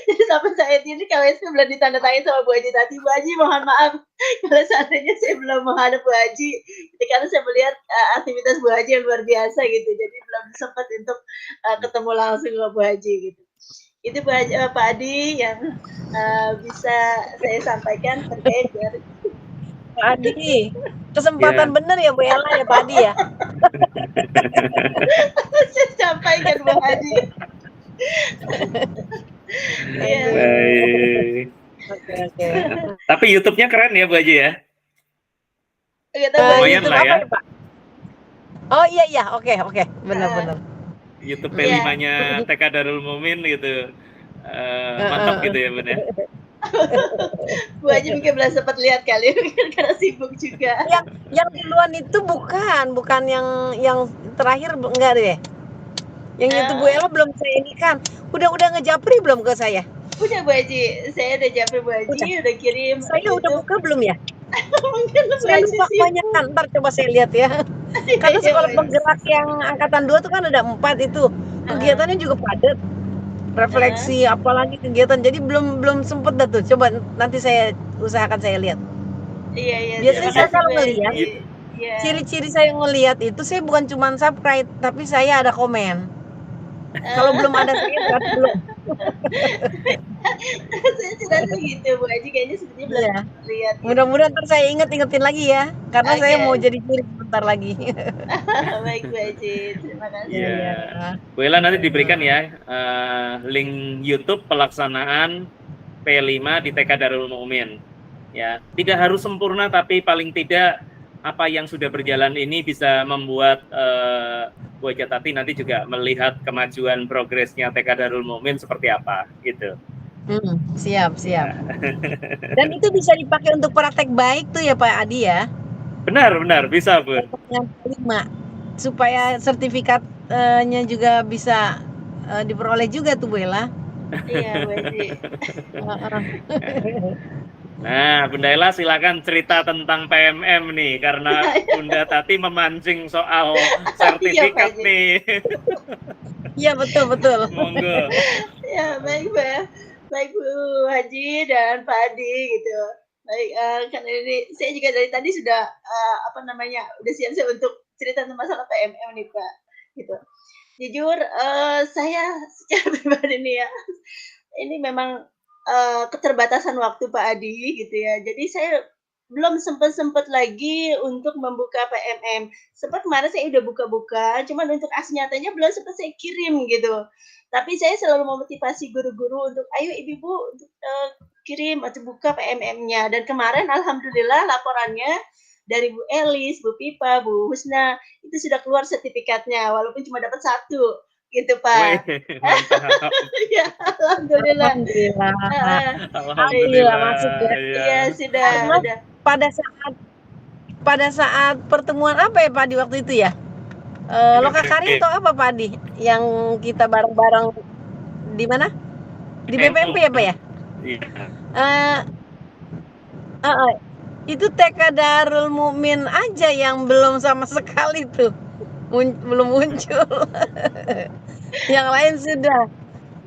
Jadi sampai saat ini KOSP belum ditandatangani sama Bu Haji Tati. Bu Haji mohon maaf kalau seandainya saya belum menghadap Bu Haji, karena saya melihat aktivitas Bu Haji yang luar biasa gitu. Jadi belum sempat untuk ketemu langsung sama Bu Haji gitu. Itu Pak Adi yang bisa saya sampaikan terkait dari Pak Adi, kesempatan benar ya Bu Ella ya Pak Adi ya. Saya sampaikan Bu Adi. Baik. Oke. Tapi YouTube-nya keren ya Bu Haji ya. Lumayan lah ya. Pak? Oh iya, oke, benar. YouTube P5-nya TK Darul Mukmin gitu. Mantap gitu ya Bun ya. Bu Haji mungkin belum sempat lihat kali karena sibuk juga. Yang duluan itu bukan yang terakhir enggak deh. Yang YouTube Bu Ella belum saya ini kan. Udah ngejapri belum ke saya? Udah Bu Haji, saya udah japri Bu Haji, udah kirim. Saya udah buka belum ya? Mungkin saya lupa banyak kan, ntar coba saya lihat ya. Karena sekolah penggerak yang angkatan 2 tuh kan ada 4 itu. kegiatannya juga padat. Refleksi apalagi kegiatan. Jadi belum sempet dah tuh. Coba nanti saya usahakan saya lihat. Iya, Biasanya terima saya kasih kalau Bu ngelihat, Edi. Iya. ciri-ciri saya ngelihat itu saya bukan cuma subscribe, tapi saya ada komen. Kalau belum ada saya berarti belum. Saya tidak gitu Bu Edi, kayaknya sepertinya belum Iya. lihat. Gitu. Mudah-mudahan ntar saya ingetin lagi ya, karena saya mau jadi juri bentar lagi. Baik Bu Edi, terima kasih. Iya. Bu Ella nanti diberikan ya link YouTube pelaksanaan P5 di TK Darul Mukmin. Ya, tidak harus sempurna tapi paling tidak apa yang sudah berjalan ini bisa membuat Bu Haja Tati nanti juga melihat kemajuan progresnya TK Darul Mukmin seperti apa gitu. Siap. Dan itu bisa dipakai untuk praktek baik tuh ya Pak Adi ya? Benar, bisa Bu. Yang kelima, supaya sertifikatnya juga bisa diperoleh juga tuh Bu Ella. Iya Bu Edi. Nah, Bunda Ella silakan cerita tentang PMM nih, karena Bunda Tati memancing soal sertifikat nih. Iya betul. Monggo. Ya baik Bu Haji dan Pak Adi gitu. Baik, karena ini saya juga dari tadi sudah udah siap-siap untuk cerita tentang masalah PMM nih Pak. Gitu. Jujur, saya secara pribadi nih ya, ini memang keterbatasan waktu Pak Adi gitu ya. Jadi saya belum sempat lagi untuk membuka PMM. Sempat kemarin saya udah buka-buka, cuman untuk aksi nyatanya belum sempat saya kirim gitu. Tapi saya selalu memotivasi guru-guru untuk ayo ibu-ibu untuk kirim atau buka PMM-nya. Dan kemarin alhamdulillah laporannya dari Bu Elis, Bu Pipa, Bu Husna itu sudah keluar sertifikatnya walaupun cuma dapat 1 gitu Pak. Ya, alhamdulillah. Alhamdulillah masuk ya. Iya sudah. Pada saat pertemuan apa ya Pak di waktu itu ya? Lokakari atau apa Pak Adi? Yang kita bareng-bareng di mana? Di BPMP ya Pak ya? Itu TK Darul Mukmin aja yang belum sama sekali tuh. Belum muncul. Yang lain sudah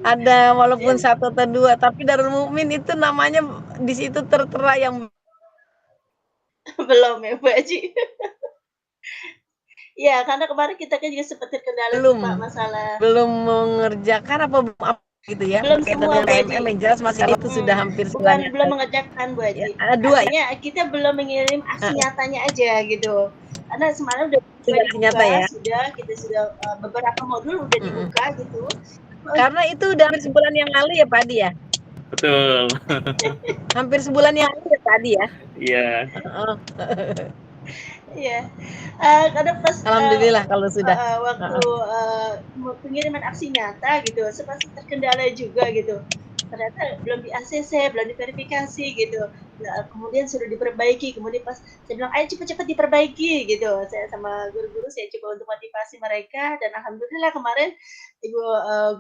ada walaupun 1 atau 2, tapi Darul Mukmin itu namanya di situ tertera yang belum ya Bu Haji. Ya, karena kemarin kita kan juga sempat terkendala Pak masalah belum mengerjakan apa gitu ya. Belum semua Bu Haji. Yang jelas masih itu sudah hampir sebulan. Belum mengerjakan Bu Haji. Dua ya. Kita belum mengirim aksi nyatanya aja gitu. Karena semalam udah nyata ya. Kita sudah beberapa modul udah dibuka gitu. Karena itu udah hampir sebulan yang lalu ya Pak Adi ya? Betul. Hampir sebulan yang lalu ya Pak Adi ya? Iya. Iya. Karena pas alhamdulillah kalau sudah waktu pengiriman aksi nyata gitu, sempat terkendala juga gitu. Ternyata belum di ACC, belum diverifikasi gitu. Nah, kemudian sudah diperbaiki, kemudian pas saya bilang ayo cepat-cepat diperbaiki gitu. Saya sama guru-guru saya coba untuk motivasi mereka dan alhamdulillah kemarin Ibu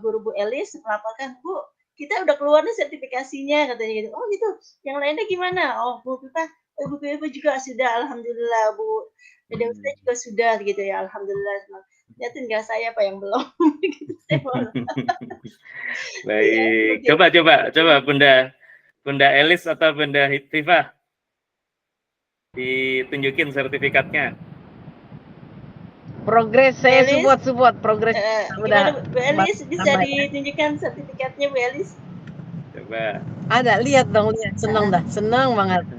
guru Bu Elis melaporkan, Bu, kita udah keluar nih sertifikasinya katanya gitu. Oh gitu. Yang lainnya gimana? Oh Bu Pipa, Bu Pipa juga sudah alhamdulillah Bu. Dan saya juga sudah gitu ya alhamdulillah. Ya tinggal saya Pak yang belum. Gitu, saya baik, coba Bunda Elis atau Bunda Hitifah ditunjukin sertifikatnya. Progres saya support progres. Udah. Bu Elis bisa ditunjukkan sertifikatnya Bu Elis? Coba. Ada, lihat dong, senang banget.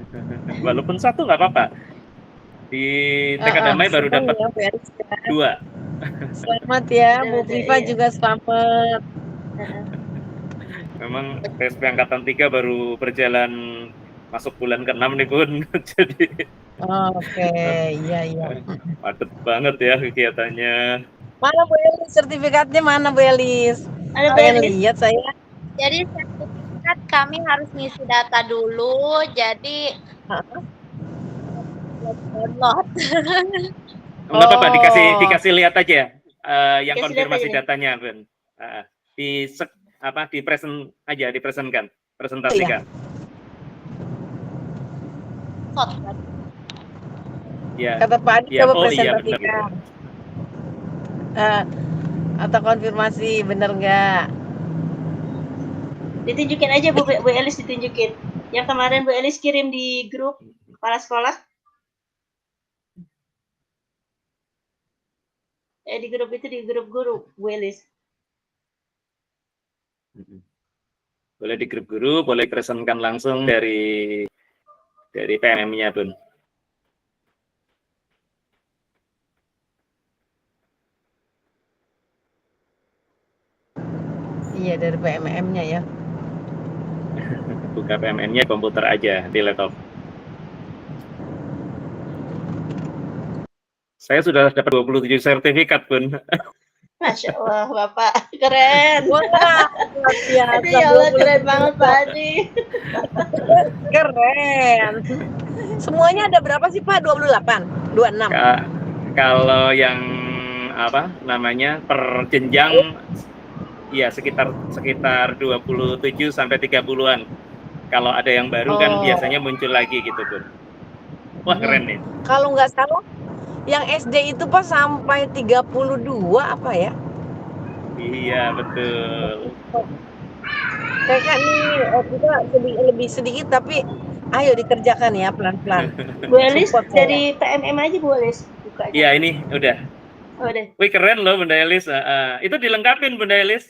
Walaupun 1 nggak apa-apa. Di TK Damai baru dapat 2. Selamat ya, Bu Pipa juga selamat. Memang PSP Angkatan 3 baru berjalan masuk bulan ke-6 nih Bun. Jadi oke, iya. Padat banget ya kegiatannya. Mana Bu Elis sertifikatnya mana Bu Elis? Ada Bu Elis? Lihat saya. Jadi sertifikat kami harus ngisi data dulu, jadi download. Enggak apa-apa, dikasih lihat aja yang konfirmasi datanya, Bun. Presentasikan. Ya. Kata Pak Adi coba presentasikan. Atau konfirmasi, bener nggak? Ditunjukin aja Bu Elis, ditunjukin. Yang kemarin Bu Elis kirim di grup kepala sekolah. Di grup itu, di grup guru Bu Elis. Boleh di grup guru, boleh pesankan langsung dari PMM-nya, Bun. Iya, dari PMM-nya ya. Buka PMM-nya komputer aja di laptop. Saya sudah dapat 27 sertifikat, Bun. Masya Allah, Bapak. Keren. Wah, luar biasa. Aduh, ya Allah, keren banget Pak Adi. Keren. Semuanya ada berapa sih Pak? 28? 26? Kalau yang apa namanya per jenjang ya sekitar 27 sampai 30-an. Kalau ada yang baru kan biasanya muncul lagi gitu, Bun. Wah, keren nih. Kalau nggak salah yang SD itu Pak sampai 32 apa ya? Iya, betul. Kayak nih kita lebih sedikit tapi ayo dikerjakan ya pelan-pelan. Bu Elis dari PMM aja Bu Elis. Buka aja. Iya, ini udah. Oh, udah. Wih, keren loh Bunda Elis. Itu dilengkapin Bunda Elis.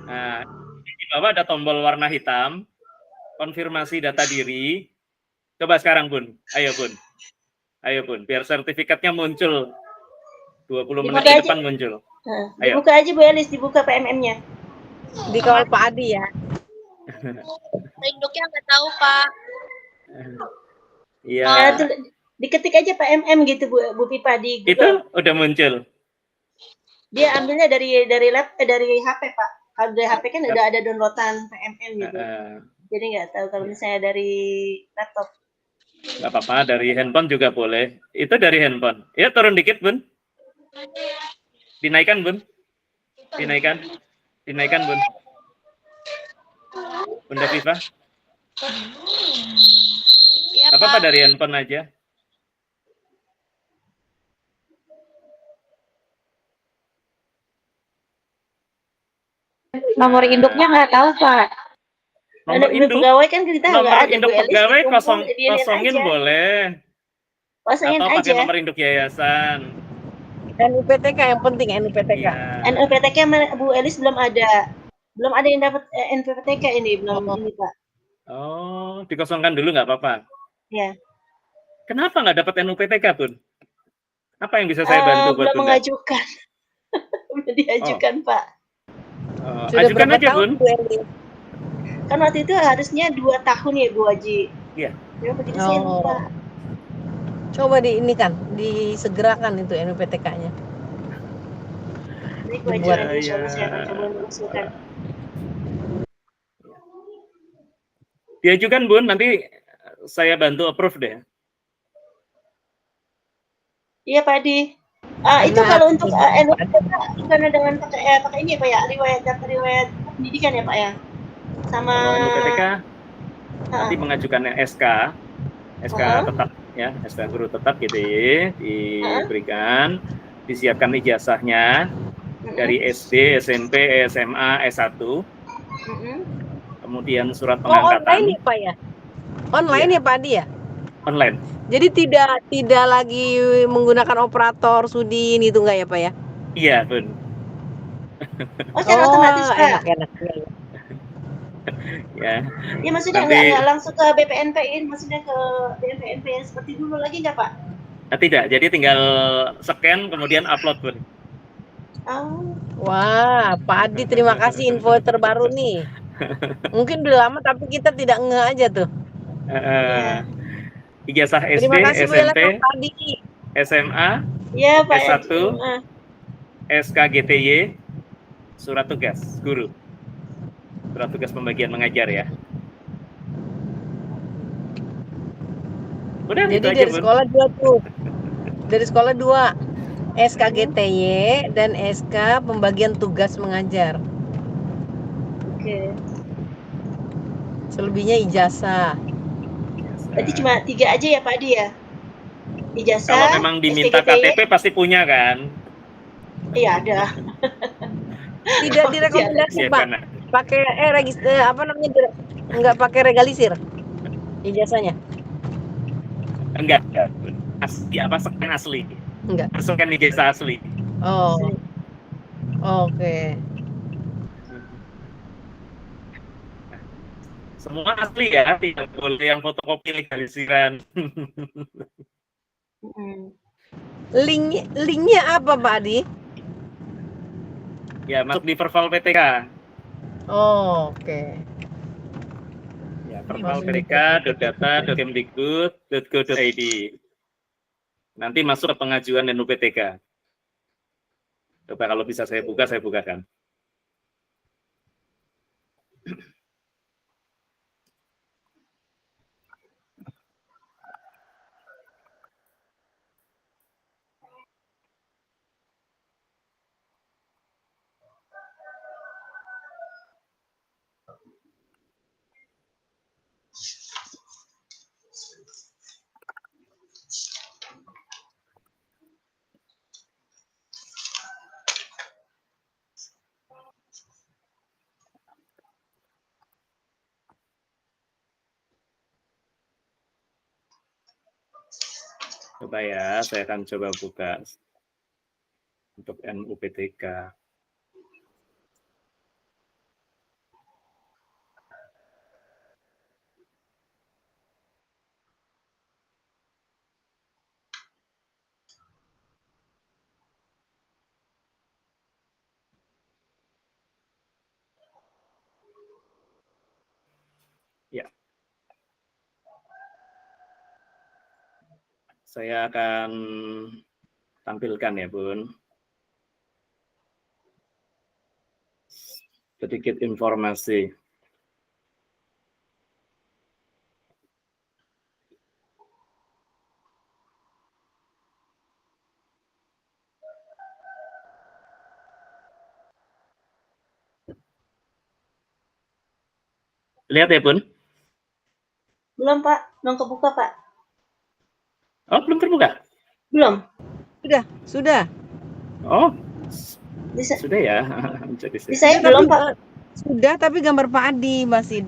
Nah, di bawah ada tombol warna hitam, konfirmasi data diri. Coba sekarang Bun. Ayo Bun. Ayo Bun, biar sertifikatnya muncul. 20 menit ke depan muncul. Ayo. Dibuka aja Bu Elis, dibuka PMM-nya. Dikawal Pak Adi ya. Induknya nggak tahu Pak. Iya. Diketik aja PMM gitu Bu Pipa di Google. Itu udah muncul. Dia ambilnya dari HP Pak. Kalau dari HP kan udah ada downloadan PMM gitu. Jadi nggak tahu kalau misalnya dari laptop. Nggak apa-apa, dari handphone juga boleh. Itu dari handphone. Ya, turun dikit Bun. Dinaikkan Bun. Dinaikkan Bun. Bunda Viva. Iya Apa-apa Pak. dari handphone aja. Nomor induknya nggak tahu Pak. Nomor induk. Pegawai kan kita nggak ada. Induk pegawai kosongin boleh. Kosongin atau pakai aja. nomor induk yayasan. NUPTK yang penting NUPTK. Iya. NUPTK Bu Elis belum ada. Belum ada yang dapat NUPTK ini belum ini Pak. Oh, dikosongkan dulu nggak apa-apa. Ya. Kenapa nggak dapat NUPTK Bun? Apa yang bisa saya bantu buat belum Bunda? mengajukan. Belum diajukan Pak. Ajukan aja Bun. Kan waktu itu harusnya 2 tahun ya Bu Haji. Iya. Ya begitu saya lupa. Coba disegerakan itu NUPTK-nya. Ini kewajiban insyaallah saya akan coba mengusulkan. Diajukan Bun, nanti saya bantu approve deh. Iya Pak Adi. Itu kalau untuk NUPTK karena dengan pakai ini Pak ya, riwayat pendidikan ya Pak ya. Sama NUPTK nanti mengajukan SK tetap ya, SK guru tetap gitu ya, diberikan, disiapkan ijazahnya dari SD, SMP, SMA, S1. Kemudian surat pengangkatan. Online ya Pak ya? Online ya Pak Adi ya? Online. Jadi tidak lagi menggunakan operator Sudin itu enggak ya Pak ya? Iya Bun. secara otomatis Pak. Enak. Ya. Ya maksudnya nggak langsung ke BPNPI, maksudnya ke BPNPI seperti dulu lagi nggak Pak? Tidak, jadi tinggal scan kemudian upload Bun. Wah, Pak Adi terima kasih info terbaru nih. Mungkin udah lama tapi kita tidak nge aja tuh. Ijazah SD, SMP, SMA, ya, Pak, S1, SKGTY, surat tugas guru. Surat tugas pembagian mengajar ya. Udah, jadi dari sekolah 2 tuh. Dari sekolah 2. SKGTY dan SK pembagian tugas mengajar. Oke. Selebihnya ijazah. Berarti cuma 3 aja ya Pak Adi ya? Ijazah. Kalau memang diminta SKGTY, KTP pasti punya kan? Iya ada. Tidak direkomendasi Pak. Siapkan. Pakai enggak pakai regalisir ijazahnya. Enggak. Asli apa scan asli? Enggak. Scan ijazah asli. Oh. Oke. Semua asli ya, tidak boleh yang fotokopi legalisiran. Linknya apa Pak Adi? Ya, masuk di Perval PTK. Oh, oke. Ya, Perval PTK.data.kemdikbud.go.id. Nanti masuk ke pengajuan dan UPTK. Coba kalau bisa saya buka, saya bukakan. Coba ya, saya akan coba buka untuk NUPTK. Ya. Saya akan tampilkan ya, Bun. Sedikit informasi. Lihat ya, Bun. Belum Pak, belum kebuka Pak. Oh, belum terbuka? Belum. Sudah. Oh, Bisa. sudah ya. Bisa ya belum Pak? Sudah, tapi gambar Pak Adi masih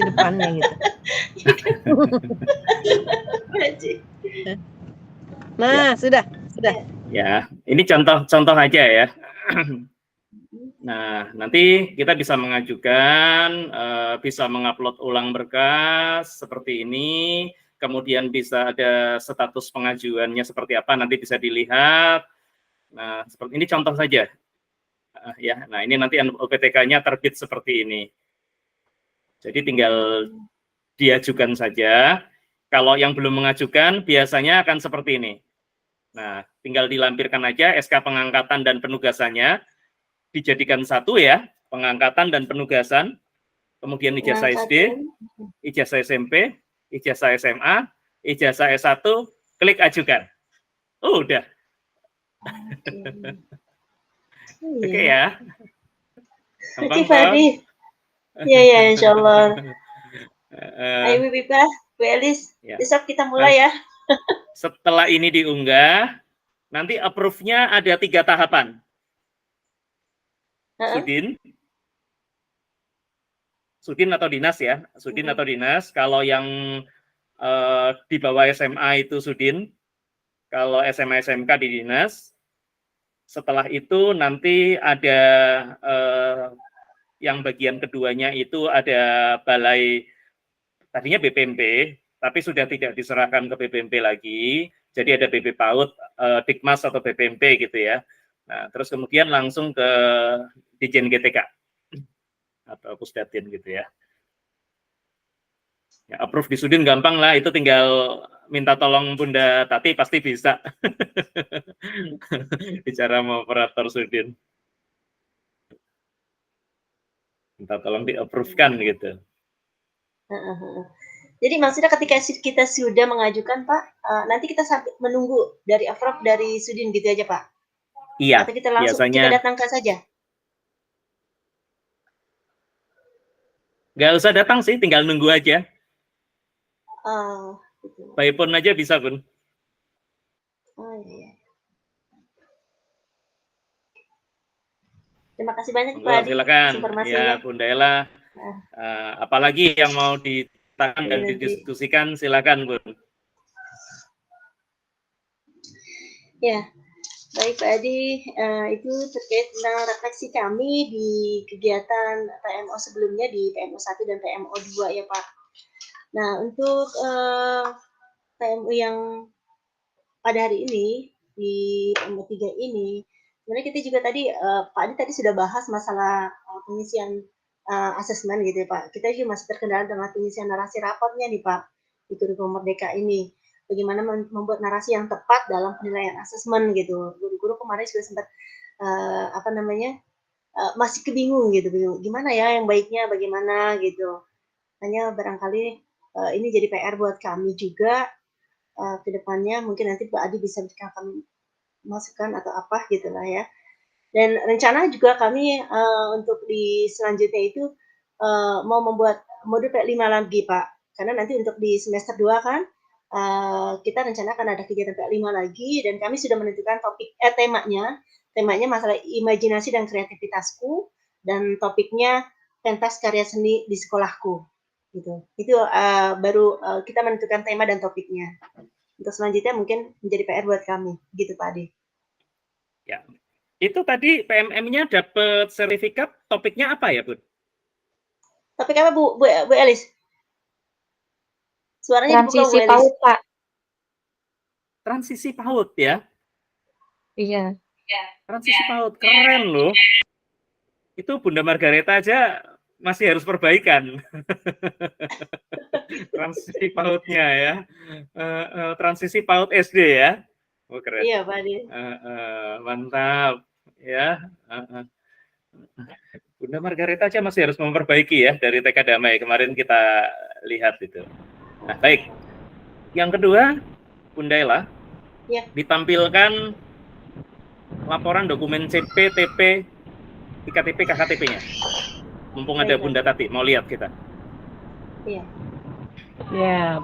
depannya gitu. Nah, sudah. Ya, ini contoh aja ya. Nah, nanti kita bisa mengajukan, bisa mengupload ulang berkas seperti ini, kemudian bisa ada status pengajuannya seperti apa, nanti bisa dilihat. Nah, seperti ini contoh saja. Ya, nah ini nanti UPTK-nya terbit seperti ini. Jadi tinggal diajukan saja. Kalau yang belum mengajukan, biasanya akan seperti ini. Nah, tinggal dilampirkan aja SK pengangkatan dan penugasannya, dijadikan satu ya, pengangkatan dan penugasan, kemudian ijazah SD, ijazah SMP, ijazah SMA, ijazah S1, klik ajukan. Oh, udah. Oke ya. Oke, Fadi. Ya, insya Allah. Ayo, Bipa, Bu Elis, besok kita mulai ya. Setelah ini diunggah, nanti approve-nya ada 3 tahapan. Sudin atau dinas ya, Sudin atau dinas. Kalau yang di bawah SMA itu Sudin, kalau SMA SMK di dinas. Setelah itu nanti ada yang bagian keduanya itu ada balai, tadinya BPMP, tapi sudah tidak diserahkan ke BPMP lagi. Jadi ada BP PAUD, Dikmas atau BPMP gitu ya. Nah, terus kemudian langsung ke Dijen GTK atau Pusdatin gitu ya. Ya, approve di Sudin gampang lah, itu tinggal minta tolong Bunda Tati pasti bisa. Bicara sama operator Sudin. Minta tolong di-approve-kan gitu. Jadi maksudnya ketika kita sudah mengajukan Pak, nanti kita menunggu dari approve dari Sudin gitu aja Pak? Iya, atau kita langsung kita datangkan saja? Nggak usah datang sih, tinggal nunggu aja. Gitu. By phone aja bisa, Bun. Oh iya. Terima kasih banyak Pak Monggo, Adi silakan. informasinya. Ya, Bunda Ella. Nah, Apalagi yang mau ditanyakan dan nanti. didiskusikan, silakan, Bun. Ya, baik Pak Adi, itu terkait tentang refleksi kami di kegiatan PMO sebelumnya di PMO 1 dan PMO 2 ya Pak. Nah, untuk PMO yang pada hari ini, di PMO 3 ini, sebenarnya kita juga tadi, Pak Adi tadi sudah bahas masalah pengisian asesmen gitu ya Pak. Kita juga masih terkendala dengan pengisian narasi raportnya nih Pak, di Kurikulum Merdeka ini. Bagaimana membuat narasi yang tepat dalam penilaian asesmen gitu. Guru-guru kemarin juga sempat masih kebingung gitu, bingung gimana ya yang baiknya bagaimana gitu. Hanya barangkali ini jadi PR buat kami juga ke depannya, mungkin nanti Pak Adi bisa berikan kami masukan atau apa gitu lah ya. Dan rencana juga kami untuk di selanjutnya itu mau membuat modul P5 lagi Pak. Karena nanti untuk di semester 2 kan kita rencana akan ada kegiatan P5 lagi dan kami sudah menentukan temanya. Temanya masalah imajinasi dan kreativitasku dan topiknya pentas karya seni di sekolahku gitu. Itu baru kita menentukan tema dan topiknya. Untuk selanjutnya mungkin menjadi PR buat kami, gitu Pak Adi. Ya, itu tadi PMM-nya dapat sertifikat, topiknya apa ya, Bun? Topik apa Bu Elis? Suaranya dibuka Bu Transisi Elis. PAUD, Pak. Transisi PAUD ya? Iya. Transisi PAUD, keren loh. Itu Bunda Margareta aja masih harus perbaikan. Transisi PAUD-nya ya. Transisi PAUD SD ya. Oh, keren. Iya Pak Adi. Mantap. Ya. Bunda Margareta aja masih harus memperbaiki ya dari TK Damai. Kemarin kita lihat itu. Nah, baik. Yang kedua, Bunda Ella, Ya. ditampilkan laporan dokumen CP, TP, IKTP, KKTP-nya. Mumpung ada Bunda Tati, mau lihat kita. Iya. Ya.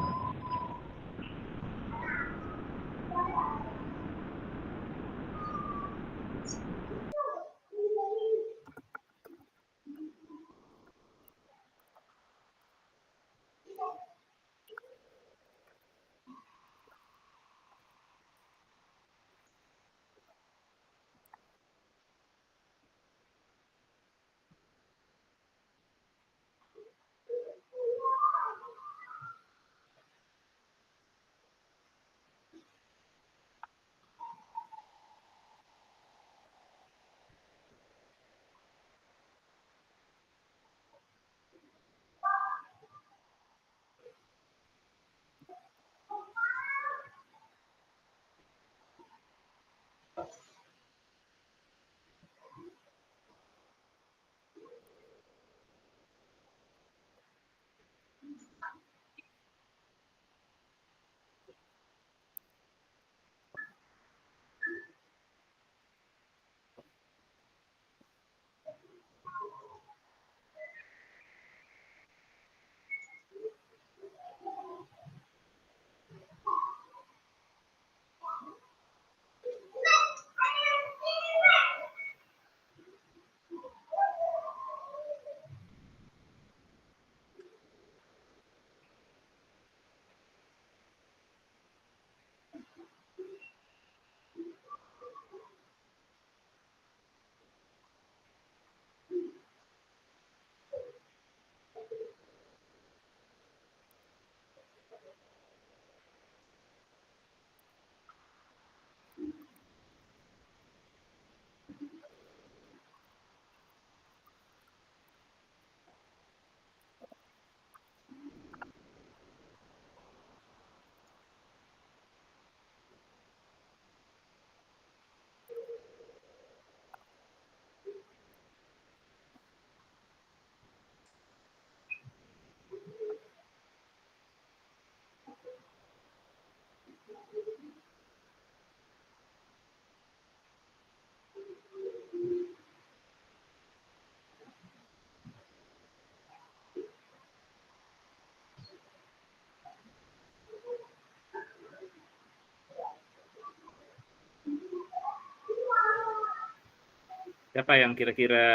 Siapa yang kira-kira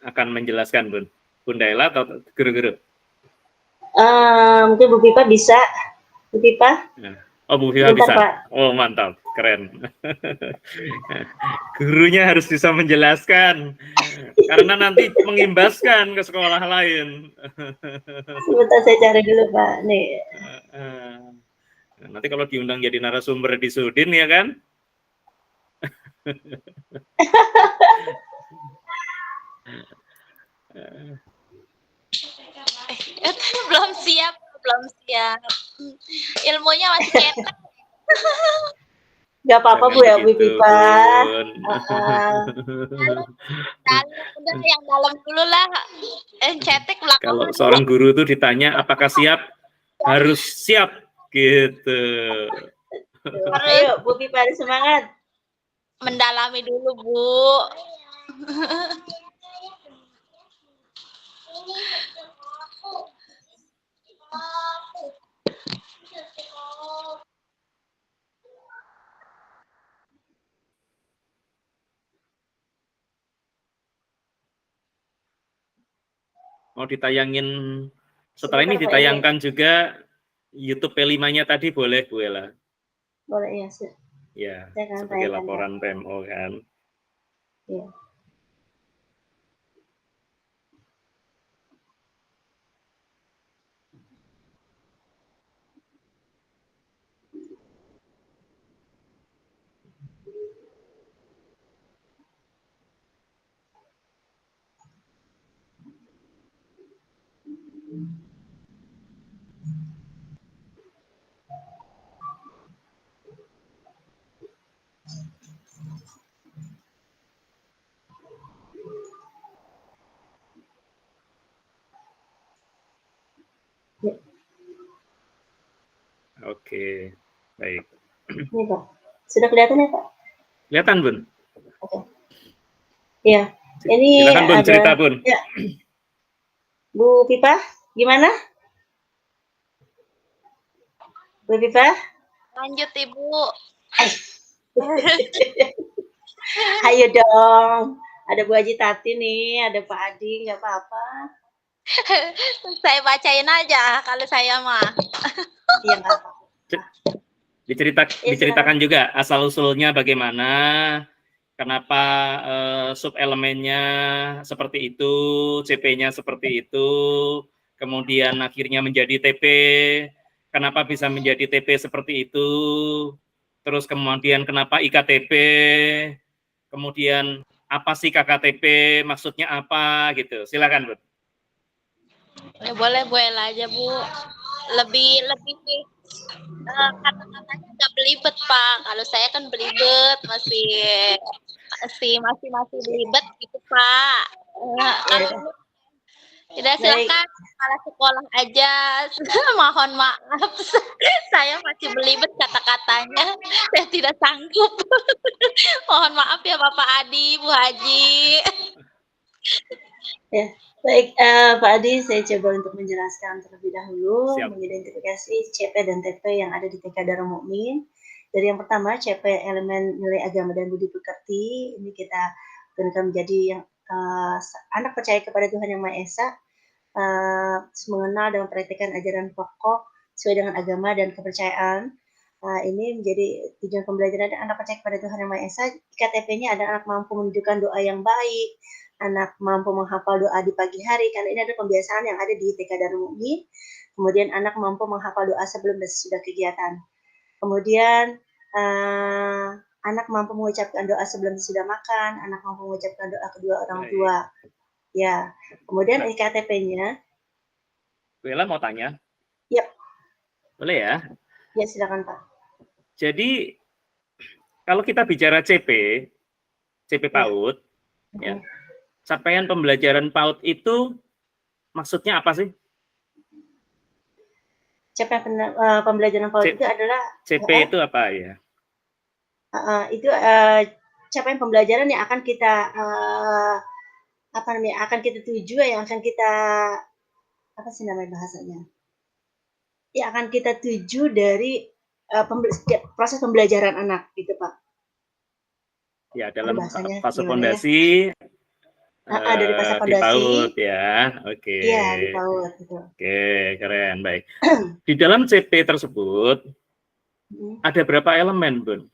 akan menjelaskan, Bun? Bun Daila atau Guru-Guru? Mungkin Bu Pipa bisa. Bu Pipa? Oh, Bu Pipa Bentar, bisa. Pak. Oh, mantap, keren. Gurunya harus bisa menjelaskan, karena nanti mengimbaskan ke sekolah lain. Sebentar saya cari dulu, Pak. Nih. Nanti kalau diundang jadi narasumber di Sudin, ya kan? Belum siap. Ilmunya masih cetek. Gak apa-apa Bu ya, Bu Pipa. Udah yang dalam dulu lah. Cetek belakang. Kalau seorang guru itu ditanya apakah siap, harus siap gitu. Ayo Bu Pipa, ada semangat. Mendalami dulu, Bu. Mau ditayangin, setelah ini ditayangkan juga YouTube P5-nya tadi, boleh Bu Ella? Boleh, ya. Ya, sebagai laporan PMO kan. Iya. Oke, baik. Ini Pak, sudah kelihatan ya Pak? Kelihatan Bun? Oke. Ya, ini silakan Bun, ada, cerita Bun. Ya. Bu Pipa, gimana? Bu Pipa? Lanjut Ibu. Ayo dong. Ada Bu Haji Tati nih, ada Pak Adi, nggak apa-apa. Saya bacain aja kalau saya mah. Iya nggak apa-apa. Diceritakan juga asal-usulnya bagaimana, kenapa sub-elemennya seperti itu, CP-nya seperti itu, kemudian akhirnya menjadi TP, kenapa bisa menjadi TP seperti itu, terus kemudian kenapa IKTP, kemudian apa sih KKTP, maksudnya apa gitu. Silakan Bu. Ya, boleh aja Bu. Lebih kata-katanya nggak belibet Pak. Kalau saya kan belibet, masih belibet gitu Pak. Kalau tidak silakan kepala sekolah aja. Mohon maaf, saya masih belibet kata-katanya. Saya tidak sanggup. Mohon maaf ya Bapak Adi, Bu Haji. Ya, baik Pak Adi, saya coba untuk menjelaskan terlebih dahulu. Siap. Mengidentifikasi CP dan TP yang ada di TK Darul Mukmin. Dari yang pertama, CP elemen nilai agama dan budi pekerti. Ini kita gunakan menjadi yang anak percaya kepada Tuhan Yang Maha Esa, mengenal dan mempraktikkan ajaran pokok sesuai dengan agama dan kepercayaan. Ini menjadi tujuan pembelajaran anak percaya kepada Tuhan Yang Maha Esa. IKTP-nya ada anak mampu menunjukkan doa yang baik, anak mampu menghafal doa di pagi hari, karena ini adalah pembiasaan yang ada di TK Darul Mukmin. Kemudian anak mampu menghafal doa sebelum dan sesudah kegiatan. Kemudian anak mampu mengucapkan doa sebelum dan sesudah makan, anak mampu mengucapkan doa kedua orang tua. Ya, kemudian IKTP-nya. Bella mau tanya? Yep. Boleh ya? Ya, silakan Pak. Jadi kalau kita bicara CP PAUD, ya, capaian pembelajaran PAUD itu maksudnya apa sih? Capaian pembelajaran PAUD itu adalah CP itu apa ya? Itu capaian pembelajaran yang akan kita akan kita tuju, yang akan kita bahasanya? Yang akan kita tuju dari proses pembelajaran anak gitu Pak. Ya, dalam fase fondasi, dari pasar Di fondasi. PAUD ya. Oke. Iya, di PAUD gitu. Oke, keren, baik. Di dalam CP tersebut ada berapa elemen, Bun?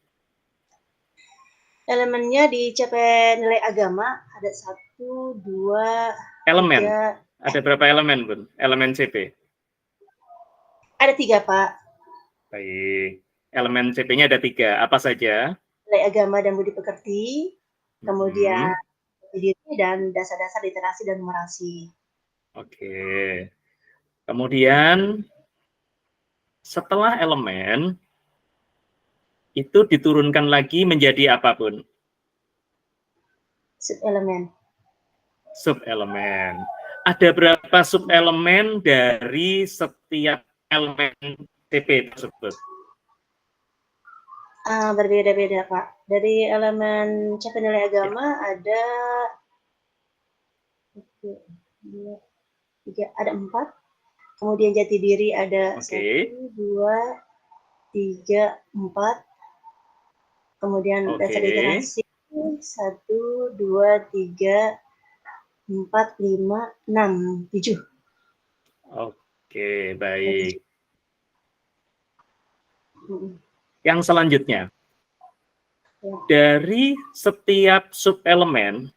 Elemennya di CP nilai agama ada 1, 2, Elemen. 3. Ada berapa elemen, Bun? Elemen CP? Ada 3, Pak. Baik. Elemen CP-nya ada 3. Apa saja? Nilai agama dan budi pekerti, kemudian diri dan dasar-dasar literasi dan numerasi. Oke. Kemudian setelah elemen itu diturunkan lagi menjadi apapun. Subelemen. Subelemen. Ada berapa subelemen dari setiap elemen CP tersebut? Berbeda-beda, Pak. Dari elemen CP nilai agama ada 2, 3, ada 4. Kemudian jati diri ada 1, 2, 3, 4. Kemudian dasar literasi 1, 2, 3, 4, 5, 6, 7. Oke, baik. 7. Yang selanjutnya, dari setiap subelemen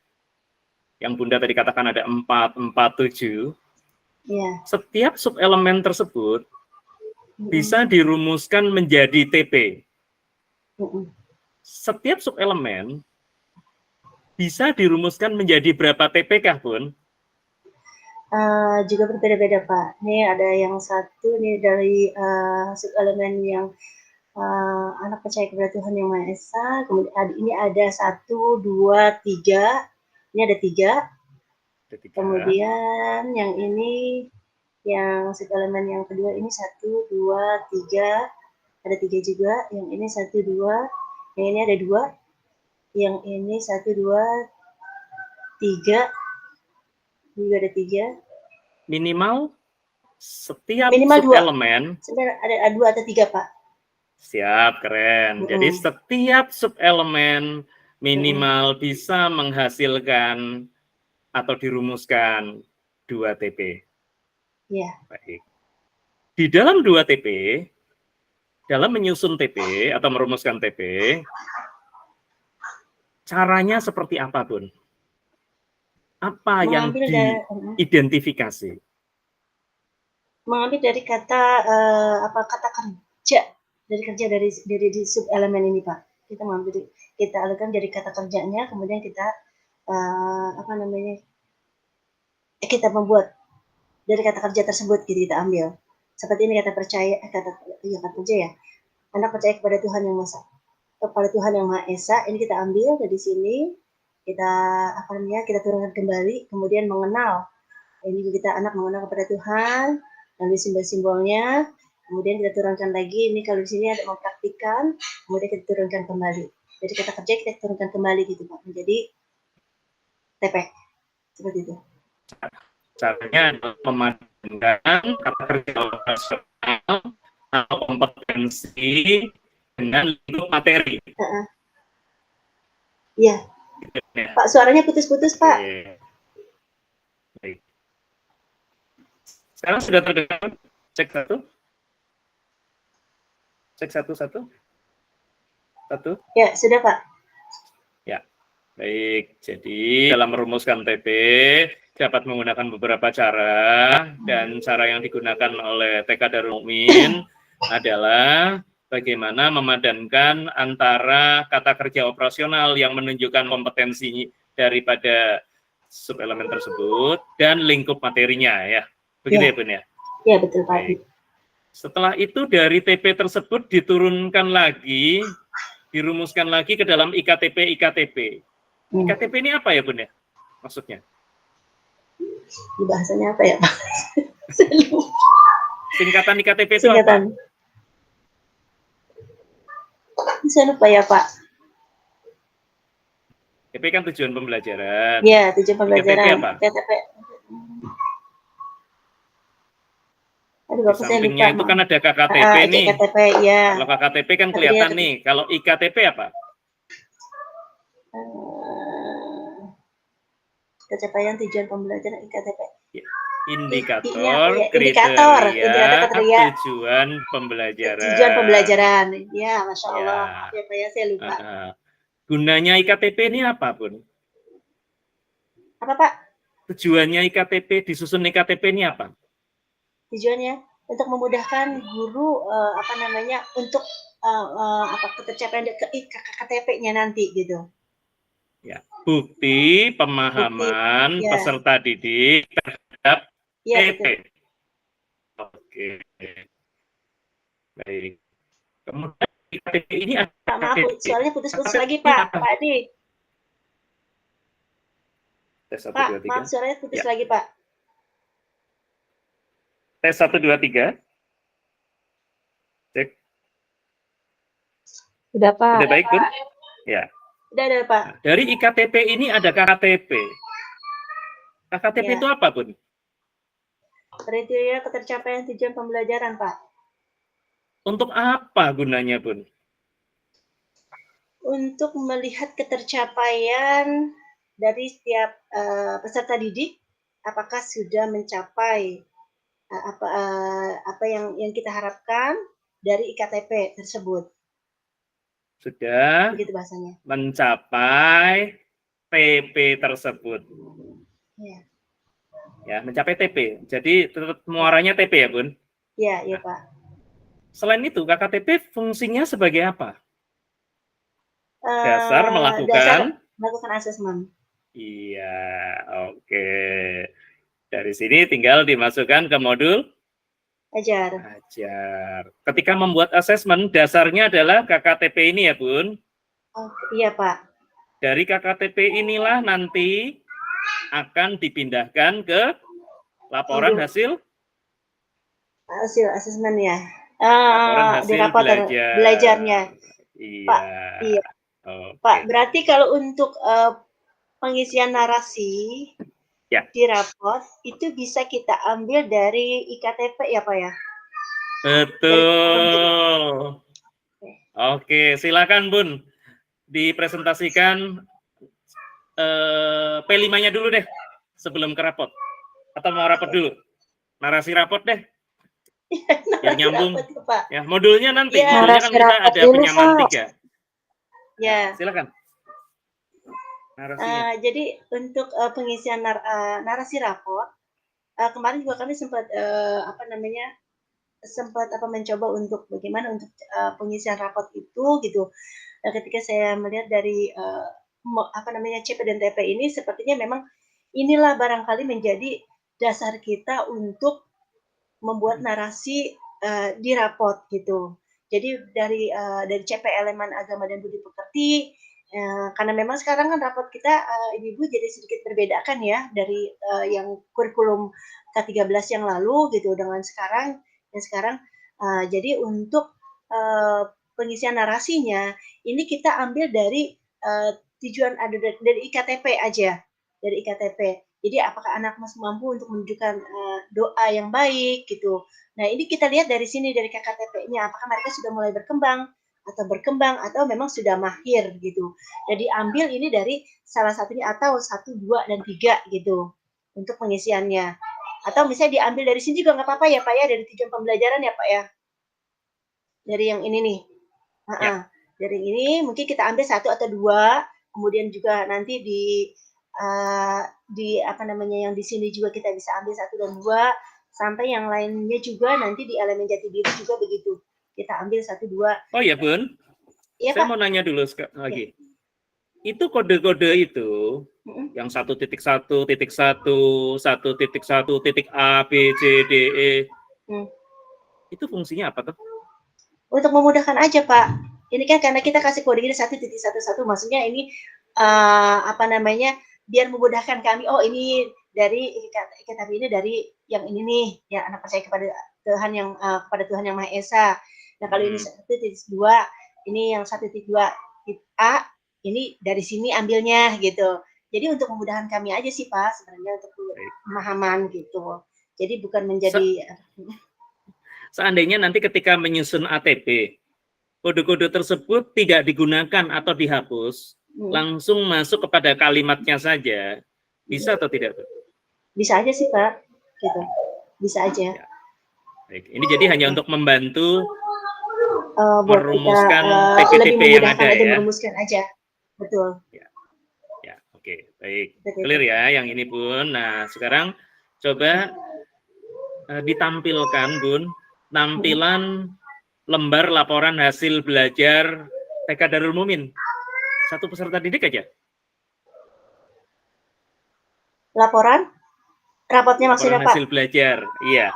yang Bunda tadi katakan ada 4, 4, 7, setiap subelemen tersebut bisa dirumuskan menjadi TP. Setiap subelemen bisa dirumuskan menjadi berapa TP kah, Bun? Juga berbeda-beda, Pak. Ini ada yang satu nih dari subelemen yang anak percaya kepada Tuhan Yang Maha Esa. Kemudian ini ada 1, 2, 3. Ini ada 3. Kemudian yang ini, yang subelemen yang kedua ini 1, 2, 3. Ada 3 juga. Yang ini 1, 2. Yang ini ada 2. Yang ini 1, 2, 3. Juga ada 3. Minimal setiap minimal subelemen. Sebenarnya ada 2 atau 3, Pak. Siap, keren. Jadi setiap subelemen minimal bisa menghasilkan atau dirumuskan 2 TP. Iya. Baik. Di dalam 2 TP, dalam menyusun TP atau merumuskan TP, caranya seperti apa, Bun? Apa yang diidentifikasi? Mengambil dari kata kerja, dari di subelemen ini, Pak. Kita alihkan dari kata kerjanya, kemudian kita kita membuat dari kata kerja tersebut, gitu, kita ambil. Seperti ini kata kerja ya. Anak percaya kepada Tuhan Yang Maha Esa, ini kita ambil dari sini, kita turunkan kembali, kemudian mengenal. Ini kita anak mengenal kepada Tuhan, lalu simbol-simbolnya, kemudian kita turunkan lagi. Ini kalau di sini ada mempraktikkan, kemudian kita turunkan kembali. Jadi kata kerja kita turunkan kembali gitu, Pak, menjadi TP. Seperti itu. Caranya memadankan kata kerja operasional atau kompetensi dengan lingkup materi. Iya. Pak, suaranya putus-putus, Pak. Baik. Sekarang sudah terdengar? Cek 1. Cek 1. 1. Ya, sudah, Pak. Ya, baik. Jadi dalam merumuskan TP dapat menggunakan beberapa cara, dan cara yang digunakan oleh TK Darul Mukmin adalah bagaimana memadankan antara kata kerja operasional yang menunjukkan kompetensi daripada subelemen tersebut dan lingkup materinya, ya. Begitu ya, Bun ya? Ya, betul, Pak. Baik. Setelah itu dari TP tersebut diturunkan lagi, dirumuskan lagi ke dalam IKTP. IKTP ini apa ya, Bun ya? Maksudnya? Di bahasanya apa ya, Pak? Singkatan IKTP itu apa? Saya lupa ya, Pak. TP kan tujuan pembelajaran. Iya, tujuan pembelajaran. IKTP apa? IKTP. Aduh, Di sampingnya itu kan ada KKTP nih. KKTP, ya. Kalau KKTP kan kelihatan nih. Kalau IKTP apa? pencapaian tujuan pembelajaran IKTP. Indikator, indikator kriteria, tujuan pembelajaran. Tujuan pembelajaran. Ya, Masya Allah. Maaf ya Pak ya, saya lupa. Gunanya IKTP ini apa, Bun? Apa Pak? Tujuannya IKTP, disusun IKTP ini apa? Tujuannya untuk memudahkan guru untuk ketercapaian KTP-nya nanti gitu. Ya, bukti pemahaman peserta didik terhadap TP. Oke. Baik. Kemudian IKTP ini ada Pak, maaf, soalnya putus-putus lagi Pak. Pak Adi. Tes 1, Pak, 2, 3. maaf suaranya putus lagi Pak. Tes 1, 2, 3. Cek. Sudah Pak. Sudah baik, Bun? Ya. Udah ada Pak. Nah, dari IKTP ini ada KKTP. KKTP itu apa, Bun? Kriteria ketercapaian tujuan pembelajaran, Pak. Untuk apa gunanya, Bun? Untuk melihat ketercapaian dari setiap peserta didik, apakah sudah mencapai apa yang kita harapkan dari IKTP tersebut. Sudah begitu bahasanya, mencapai TP tersebut. Ya. Ya, mencapai TP. Jadi tetap muaranya TP ya, Bun? Ya, iya, Pak. Selain itu, KKTP fungsinya sebagai apa? Dasar melakukan asesmen. Iya, oke. Dari sini tinggal dimasukkan ke modul Ajar. Ketika membuat asesmen, dasarnya adalah KKTP ini ya, Bun? Oh, iya, Pak. Dari KKTP inilah nanti akan dipindahkan ke laporan hasil asesmen ya. Laporan hasil di rapor belajarnya. Iya. Pak, iya. Okay. Pak, berarti kalau untuk pengisian narasi di rapor itu bisa kita ambil dari IKTP ya, Pak ya? Betul. Oke, silakan Bun dipresentasikan P5-nya dulu deh sebelum ke rapot. Atau mau rapot dulu? Narasi rapot deh. Yang nyambung. Rapot, ya, modulnya nanti. Ya. Modulnya kan kita ada penyamaan 3. Ya. Silakan. Jadi untuk pengisian narasi rapot, kemarin juga kami sempat mencoba untuk bagaimana untuk pengisian rapot itu gitu. Ketika saya melihat dari CP dan TP ini, sepertinya memang inilah barangkali menjadi dasar kita untuk membuat narasi di rapot gitu. Jadi dari CP elemen agama dan budi pekerti, karena memang sekarang kan rapot kita ibu-ibu jadi sedikit berbeda kan ya dari yang kurikulum K13 yang lalu gitu dengan sekarang. Dan sekarang jadi untuk pengisian narasinya ini kita ambil dari tujuan ada dari IKTP aja, dari IKTP. Jadi apakah anak masih mampu untuk menunjukkan doa yang baik gitu. Nah ini kita lihat dari sini dari KKTP-nya apakah mereka sudah mulai berkembang atau memang sudah mahir gitu. Jadi ambil ini dari salah satunya atau 1, 2, dan 3 gitu untuk pengisiannya. Atau misalnya diambil dari sini juga nggak apa-apa ya Pak ya, dari tujuan pembelajaran ya Pak ya. Dari yang ini nih. Dari ini mungkin kita ambil 1 atau 2, kemudian juga nanti di yang di sini juga kita bisa ambil 1 dan 2, sampai yang lainnya juga nanti di elemen jati diri juga begitu. Kita ambil 1, 2. Oh ya Bun, ya, saya Pak mau nanya dulu lagi. Ya. Itu kode-kode itu, yang 1.1, 1.1, 1.1.a, B, C, D, E, itu fungsinya apa tuh? Untuk memudahkan aja Pak. Ini kan karena kita kasih kode ini 1.11, maksudnya ini biar memudahkan kami. Oh ini dari IKTP ini dari yang ini nih, ya anak percaya kepada Tuhan yang Maha Esa. Nah kalau ini 1.2, ini yang 1.2 A, ini dari sini ambilnya gitu. Jadi untuk memudahkan kami aja sih Pak, sebenarnya untuk pemahaman gitu. Jadi bukan menjadi. Seandainya nanti ketika menyusun ATP, kode-kode tersebut tidak digunakan atau dihapus, langsung masuk kepada kalimatnya saja, Bisa atau tidak, Bu? Bisa aja sih Pak, gitu. Bisa aja. Ya. Baik. Ini jadi hanya untuk membantu Buat kita merumuskan lebih TP-TP yang memudahkan ada aja, ya. merumuskan aja. Betul. Ya, oke, baik. Betul. Clear ya yang ini Bun. Nah, sekarang coba ditampilkan Bun, tampilan lembar laporan hasil belajar TK Darul Mumin. Satu peserta didik aja. Laporan? Rapotnya maksudnya Laporan Pak? hasil belajar, iya.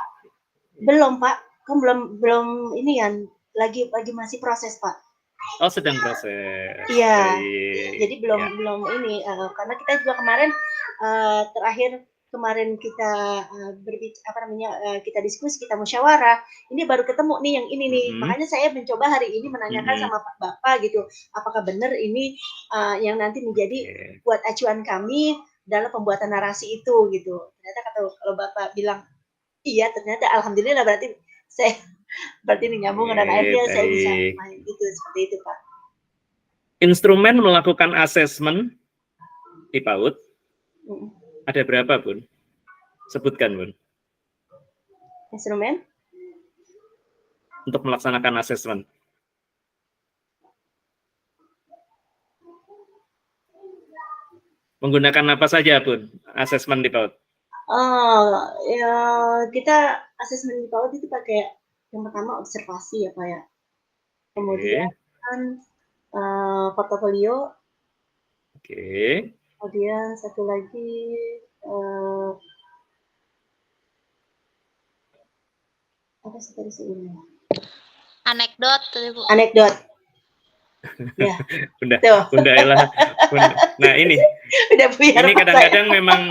Belum Pak, kan belum ini kan, lagi masih proses Pak. Oh, sedang proses. Iya. Baik. Jadi belum ini, karena kita juga kemarin terakhir kemarin kita kita diskusi, kita musyawarah. Ini baru ketemu nih yang ini nih. Makanya saya mencoba hari ini menanyakan sama Pak Bapak gitu, apakah benar ini yang nanti menjadi buat acuan kami dalam pembuatan narasi itu gitu. Ternyata kalau Bapak bilang iya, ternyata alhamdulillah berarti ini nyambung dan akhirnya saya bisa main gitu, seperti itu Pak. Instrumen melakukan asesmen di PAUD ada berapa, Bun? Sebutkan, Bun. Instrumen? Untuk melaksanakan asesmen. Menggunakan apa saja, Bun, asesmen di PAUD? Ya kita asesmen di PAUD itu pakai yang pertama observasi ya Pak ya. Kemudian portofolio. Oke. Kemudian satu lagi apa sih tadi sebelumnya? Anekdot, Bu. Anekdot. Ya. Bunda Ella. Nah ini. Ini kadang-kadang memang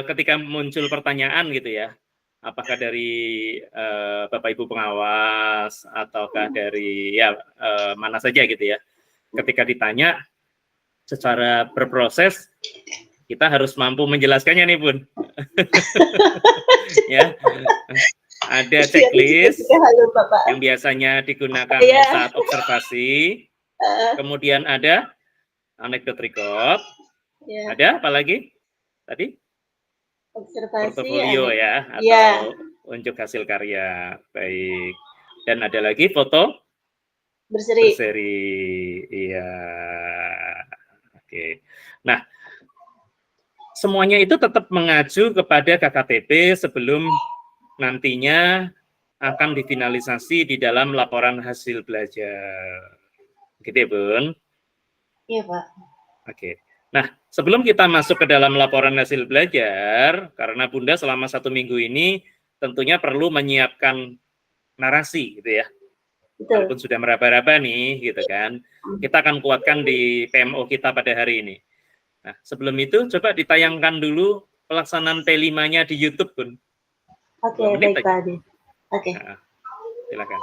ketika muncul pertanyaan gitu ya, apakah dari Bapak Ibu pengawas ataukah dari mana saja gitu ya, ketika ditanya secara berproses kita harus mampu menjelaskannya nih Bun. Ya, ada checklist yang biasanya digunakan saat observasi, kemudian ada anekdot record, ada apa lagi tadi? Observasi, portofolio ya, atau unjuk hasil karya. Baik. Dan ada lagi foto berseri. Iya. Oke. Nah, semuanya itu tetap mengacu kepada KKTP sebelum nantinya akan difinalisasi di dalam laporan hasil belajar. Gitu ya, Bun? Iya, Pak. Oke. Nah, sebelum kita masuk ke dalam laporan hasil belajar, karena Bunda selama 1 minggu ini tentunya perlu menyiapkan narasi, gitu ya. Betul. Walaupun sudah meraba-raba nih, gitu kan. Kita akan kuatkan di PMO kita pada hari ini. Nah, sebelum itu coba ditayangkan dulu pelaksanaan P5-nya di YouTube, Bun. Oke, baik Pak Adi. Oke. Nah, silakan.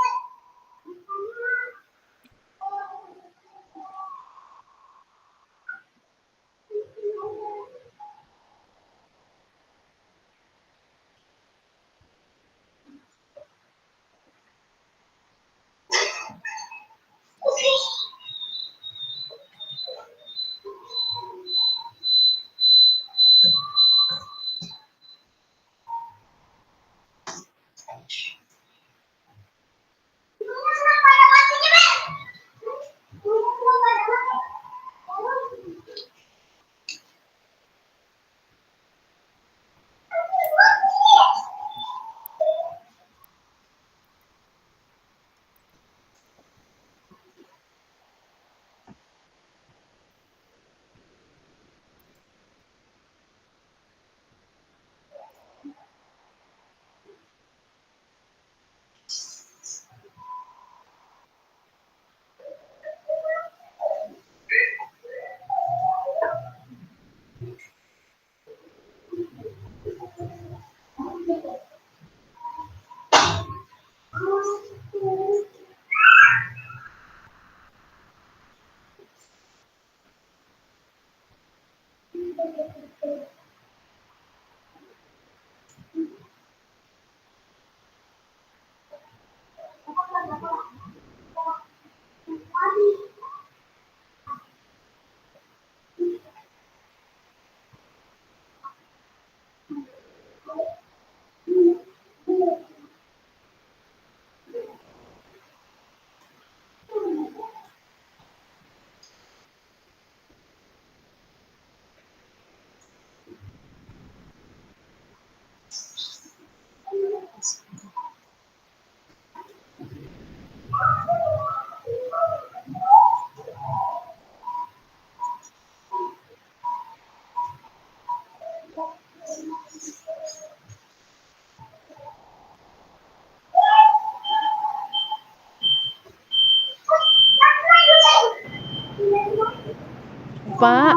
Pak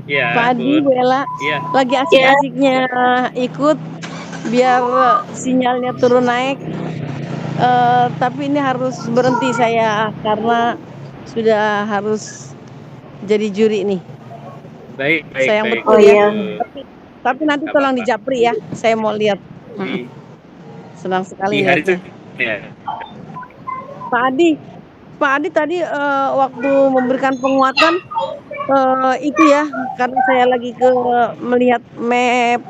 Ya, Adi, Bun. Bu Ella, Iya. lagi asik-asiknya ikut biar sinyalnya turun naik. Tapi ini harus berhenti saya karena sudah harus jadi juri nih. Baik, baik, Sayang baik. betul Oh ya. iya. Tapi nanti Nggak tolong apa-apa. dijapri ya. Saya mau lihat. Di, Senang sekali di hari lihatnya. ya. Pak Adi tadi waktu memberikan penguatan itu ya, karena saya lagi melihat map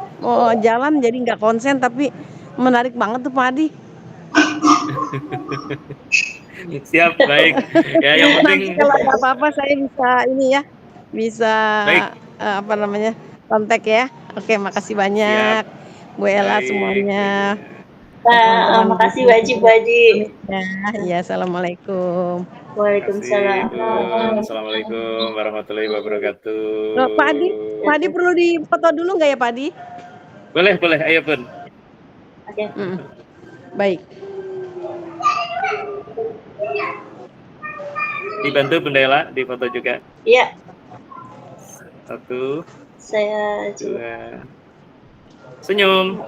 jalan jadi nggak konsen, tapi menarik banget tuh Pak Adi. Siap, baik. Ya, yang Nanti penting kalau ada apa-apa saya bisa ini ya, bisa baik. apa namanya, kontak ya. Oke, makasih banyak Siap. Bu Ella Baik, baik. semuanya, Pak, teman-teman di makasih Bu Adi. ya. Ya, assalamualaikum. Terima kasih, Waalaikumsalam. Bun. Assalamualaikum warahmatullahi wabarakatuh. Pak Adi perlu dipoto dulu nggak ya Pak Adi? Boleh, boleh. Ayo, Bun. Oke. Baik. Dibantu Bunda Ella, difoto juga. Iya, 1, saya coba. 2. Senyum.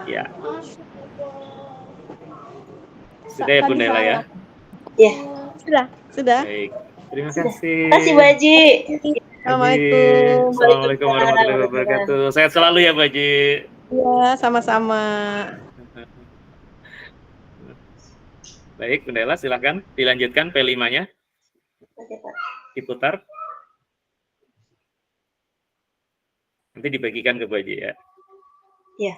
Ya. Sudah ya Bunda Ella ya? Ya. Sudah. Baik. Terima Sudah. kasih. Terima kasih Bu Haji. Assalamualaikum. Assalamualaikum warahmatullahi wabarakatuh. Sehat selalu ya, Bu Haji. Iya, sama-sama. Baik, Bunda Ella, silakan dilanjutkan P5-nya. Oke, Pak. Diputar. Nanti dibagikan ke Bu Haji ya. Iya.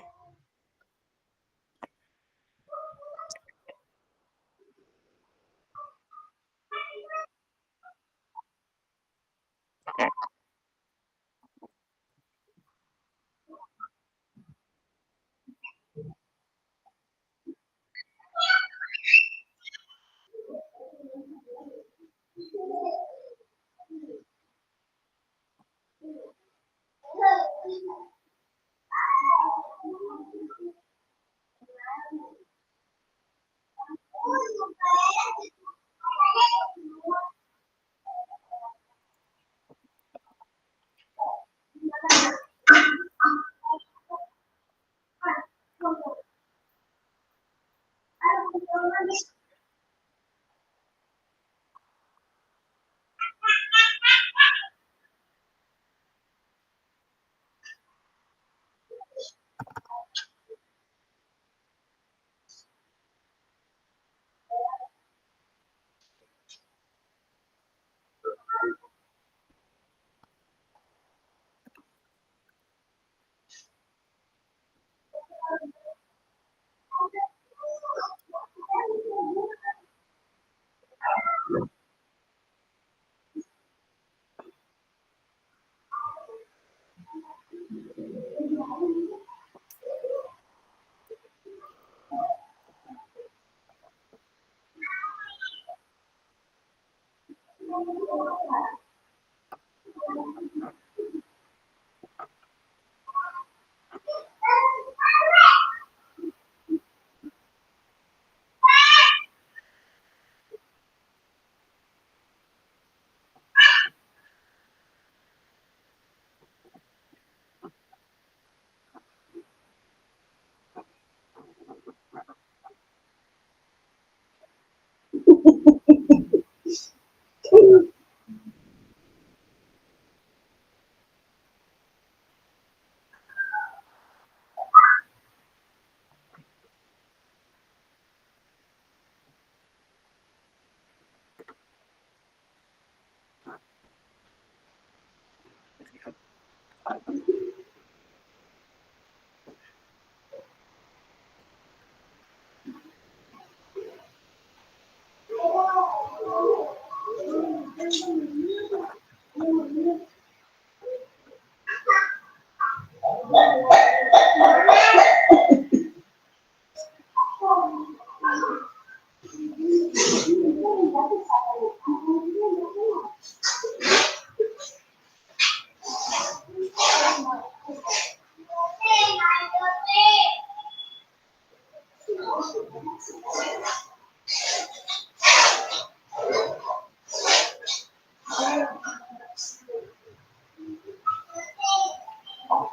Pak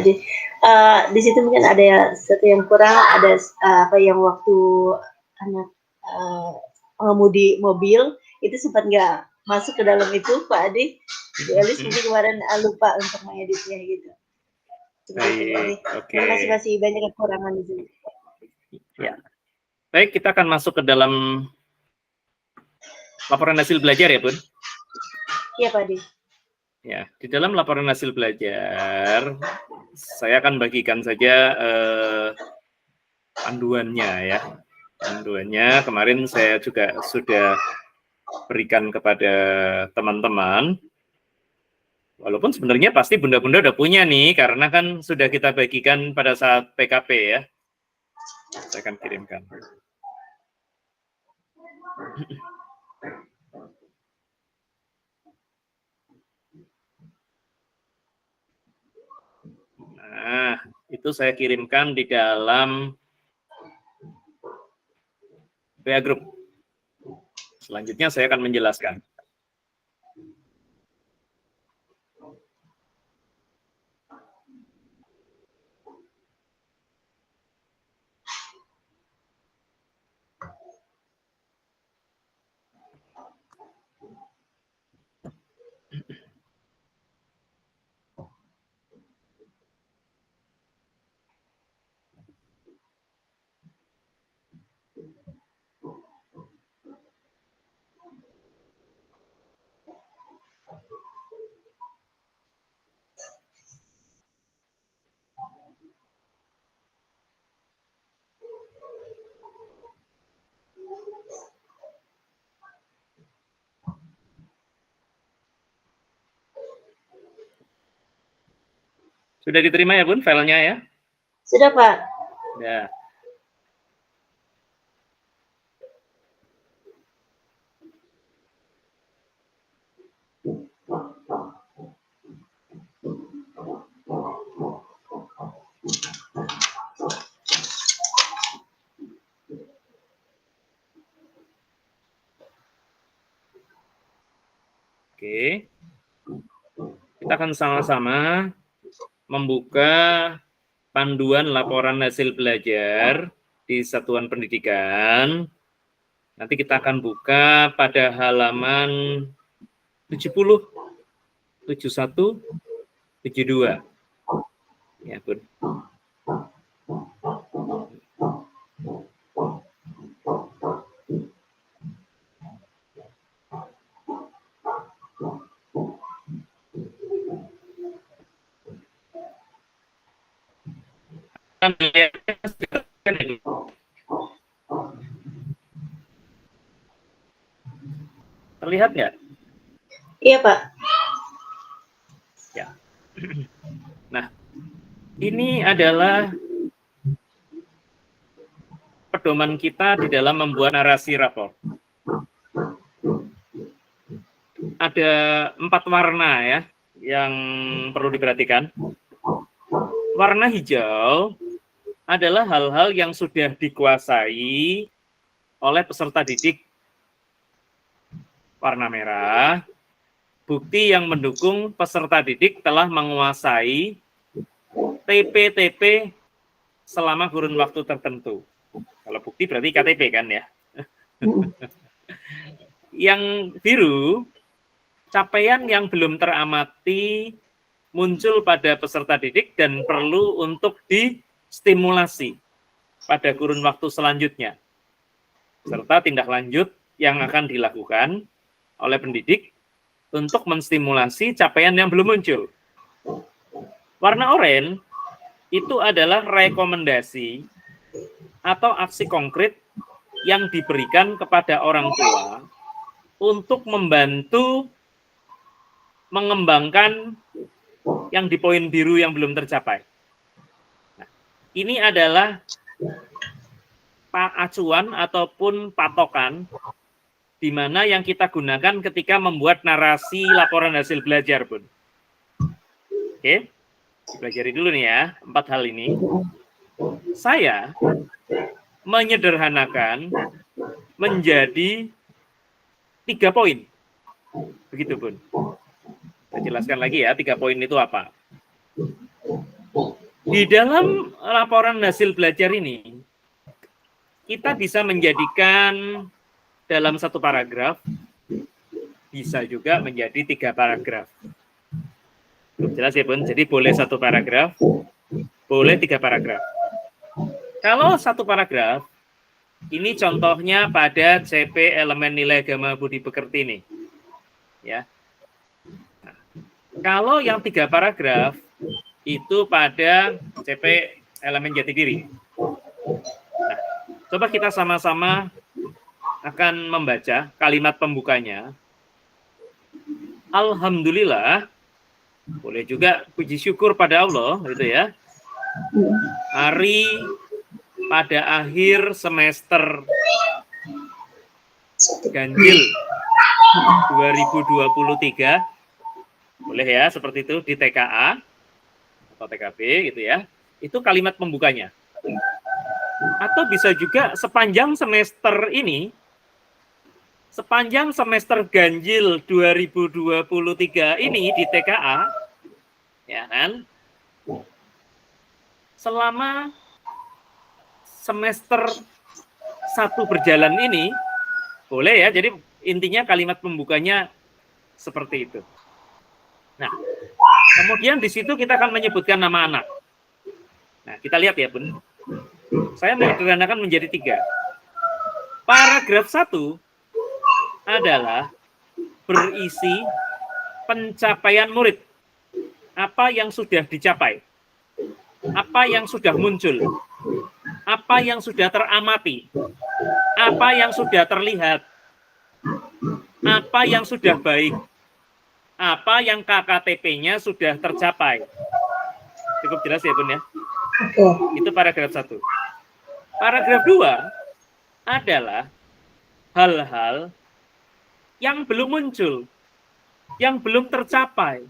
Adi. Di situ mungkin ada satu yang kurang, ada apa yang waktu anak pengemudi mobil itu sempat nggak masuk ke dalam itu, Pak Adi. Bu Elis mungkin kemarin lupa untuk mengeditnya gitu. Baik, oke. Masih banyak kekurangan di sini. Ya. Baik, kita akan masuk ke dalam laporan hasil belajar ya, Bun? Iya, Pak Adi. Ya, di dalam laporan hasil belajar, saya akan bagikan saja panduannya ya. Panduannya kemarin saya juga sudah berikan kepada teman-teman. Walaupun sebenarnya pasti bunda-bunda udah punya nih, karena kan sudah kita bagikan pada saat PKP ya. Saya akan kirimkan. Nah, itu saya kirimkan di dalam WA Group. Selanjutnya saya akan menjelaskan. Sudah diterima ya, Bun, filenya ya? Sudah, Pak. Ya. Oke. Kita akan sama-sama membuka panduan laporan hasil belajar di satuan pendidikan. Nanti kita akan buka pada halaman 70, 71, 72. Ya, Bun. Terlihat nggak? Iya, Pak. Ya. Nah, ini adalah pedoman kita di dalam membuat narasi rapor. Ada 4 warna ya yang perlu diperhatikan. Warna hijau adalah hal-hal yang sudah dikuasai oleh peserta didik. Warna merah, bukti yang mendukung peserta didik telah menguasai TP-TP selama kurun waktu tertentu. Kalau bukti berarti KTP kan ya. Yang biru, capaian yang belum teramati muncul pada peserta didik dan perlu untuk distimulasi pada kurun waktu selanjutnya, serta tindak lanjut yang akan dilakukan oleh pendidik untuk menstimulasi capaian yang belum muncul. Warna oranye itu adalah rekomendasi atau aksi konkret yang diberikan kepada orang tua untuk membantu mengembangkan yang di poin biru yang belum tercapai. Nah, ini adalah acuan ataupun patokan di mana yang kita gunakan ketika membuat narasi laporan hasil belajar, Bun. Oke, pelajari dulu nih ya, 4 hal ini. saya menyederhanakan menjadi 3 poin. Begitu, Bun. Saya jelaskan lagi ya, 3 poin itu apa. Di dalam laporan hasil belajar ini, kita bisa menjadikan dalam 1 paragraf, bisa juga menjadi 3 paragraf. Jelas ya, Bun? Jadi boleh 1 paragraf, boleh 3 paragraf. Kalau 1 paragraf, ini contohnya pada CP elemen nilai agama budi pekerti nih. Ya. Nah, kalau yang 3 paragraf, itu pada CP elemen jati diri. Nah, coba kita sama-sama akan membaca kalimat pembukanya. Alhamdulillah, boleh juga puji syukur pada Allah, gitu ya. Hari pada akhir semester ganjil 2023, boleh ya seperti itu di TKA atau TKB gitu ya. Itu kalimat pembukanya. Atau bisa juga sepanjang semester ini, sepanjang semester ganjil 2023 ini di TKA, ya kan? Selama semester 1 berjalan ini, boleh ya, jadi intinya kalimat pembukanya seperti itu. Nah, kemudian di situ kita akan menyebutkan nama anak. Nah, kita lihat ya, Bun. Saya menyederhanakan menjadi 3. Paragraf 1 adalah berisi pencapaian murid. Apa yang sudah dicapai. Apa yang sudah muncul. Apa yang sudah teramati. Apa yang sudah terlihat. Apa yang sudah baik. Apa yang KKTP-nya sudah tercapai. Cukup jelas ya, Bun ya? Itu paragraf 1. Paragraf 2 adalah hal-hal yang belum muncul, yang belum tercapai,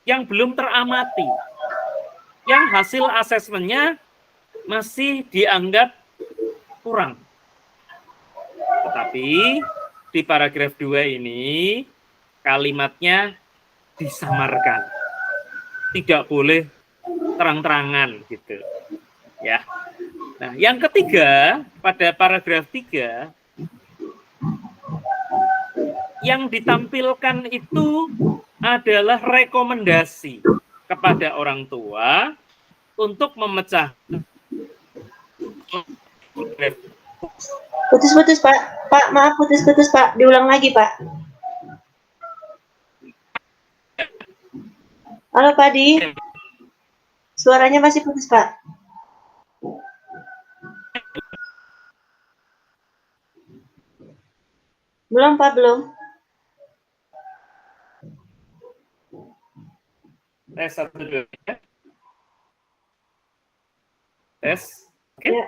yang belum teramati, yang hasil asesmennya masih dianggap kurang. Tetapi di paragraf 2 ini kalimatnya disamarkan. Tidak boleh terang-terangan gitu. Ya. Nah, yang ketiga pada paragraf 3 yang ditampilkan itu adalah rekomendasi kepada orang tua untuk memecah. Putus-putus, Pak. Pak, maaf putus-putus, Pak. Diulang lagi, Pak. Halo, Pak Di. Suaranya masih putus, Pak. Belum, Pak, belum. Tes 1 2 ya. Tes. Oke. Ya.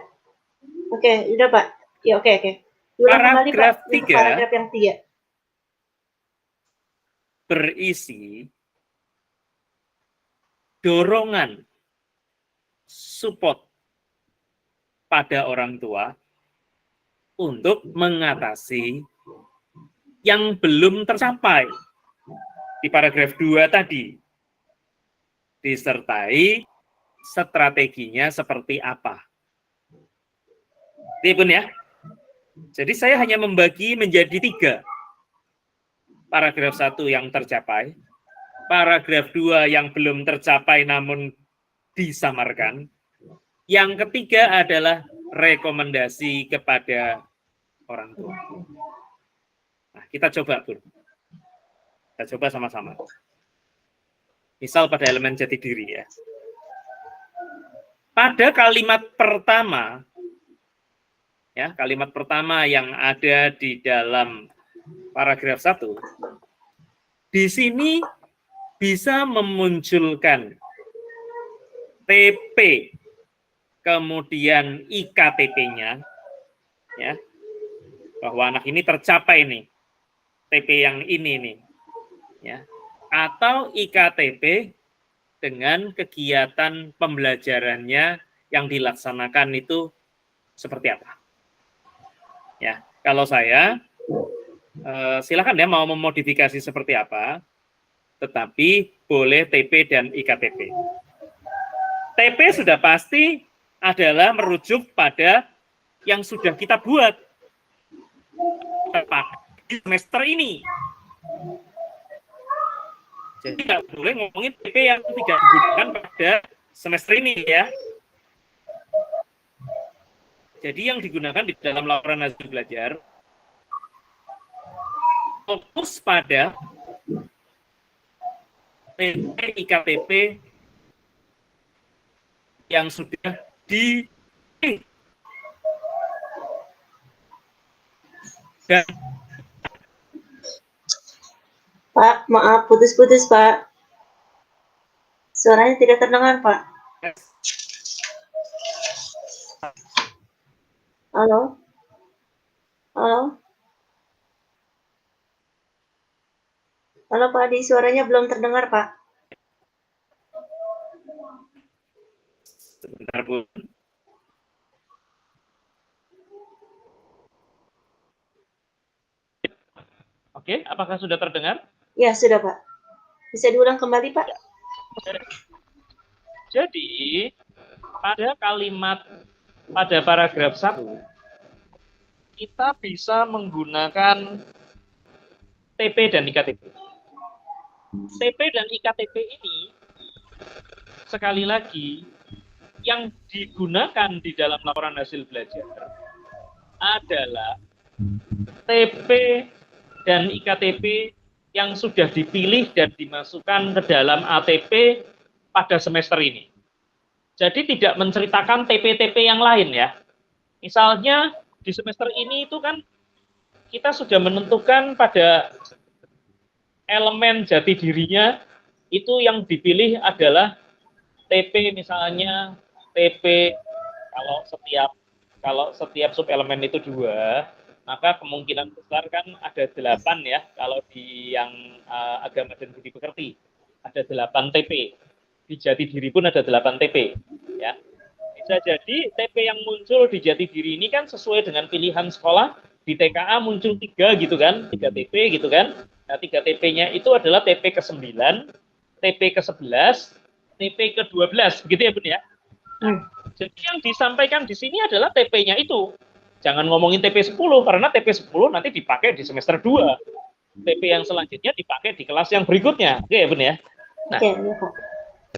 Oke, udah, Pak. Ya, oke. Ulang kembali, Pak. Paragraf 3 Paragraf yang 3 berisi dorongan support pada orang tua untuk mengatasi yang belum tercapai di paragraf 2 tadi, disertai strateginya seperti apa. Ini, Bun ya. Jadi saya hanya membagi menjadi 3. Paragraf 1 yang tercapai, paragraf 2 yang belum tercapai namun disamarkan, yang ketiga adalah rekomendasi kepada orang tua. Nah, kita coba, Bun. Kita coba sama-sama. Misal pada elemen jati diri ya. Pada kalimat pertama, ya, kalimat pertama yang ada di dalam paragraf 1, di sini bisa memunculkan TP, kemudian IKTP-nya, ya, bahwa anak ini tercapai nih, TP yang ini nih, ya, atau IKTP dengan kegiatan pembelajarannya yang dilaksanakan itu seperti apa. Ya, kalau saya silakan ya mau memodifikasi seperti apa, tetapi boleh TP dan IKTP. TP sudah pasti adalah merujuk pada yang sudah kita buat di semester ini. Jadi nggak boleh ngomongin TP yang tidak digunakan pada semester ini ya. Jadi yang digunakan di dalam laporan hasil belajar fokus pada TP IKTP yang sudah di dan Pak, maaf putus-putus Pak. Suaranya tidak terdengar Pak. Halo? Halo? Halo Pak Adi, suaranya belum terdengar Pak. sebentar Bu. Oke, apakah sudah terdengar? Ya sudah Pak. Bisa diulang kembali Pak? Jadi, pada paragraf 1, kita bisa menggunakan TP dan IKTP. TP dan IKTP ini, sekali lagi, yang digunakan di dalam laporan hasil belajar adalah TP dan IKTP yang sudah dipilih dan dimasukkan ke dalam ATP pada semester ini. Jadi tidak menceritakan TP-TP yang lain ya. Misalnya di semester ini itu kan kita sudah menentukan pada elemen jati dirinya itu yang dipilih adalah TP misalnya TP kalau setiap subelemen itu 2, maka kemungkinan besar kan ada 8 ya, kalau di yang agama dan budi pekerti ada 8 TP. Di jati diri pun ada 8 TP ya. Bisa jadi TP yang muncul di jati diri ini kan sesuai dengan pilihan sekolah. Di TKA muncul 3 gitu kan, 3 TP gitu kan. Nah, 3 TP-nya itu adalah TP ke-9, TP ke-11, TP ke-12, begitu ya Bun ya. Jadi yang disampaikan di sini adalah TP-nya itu. Jangan ngomongin TP 10 karena TP 10 nanti dipakai di semester 2. TP yang selanjutnya dipakai di kelas yang berikutnya. Oke ya Bun ya. Nah,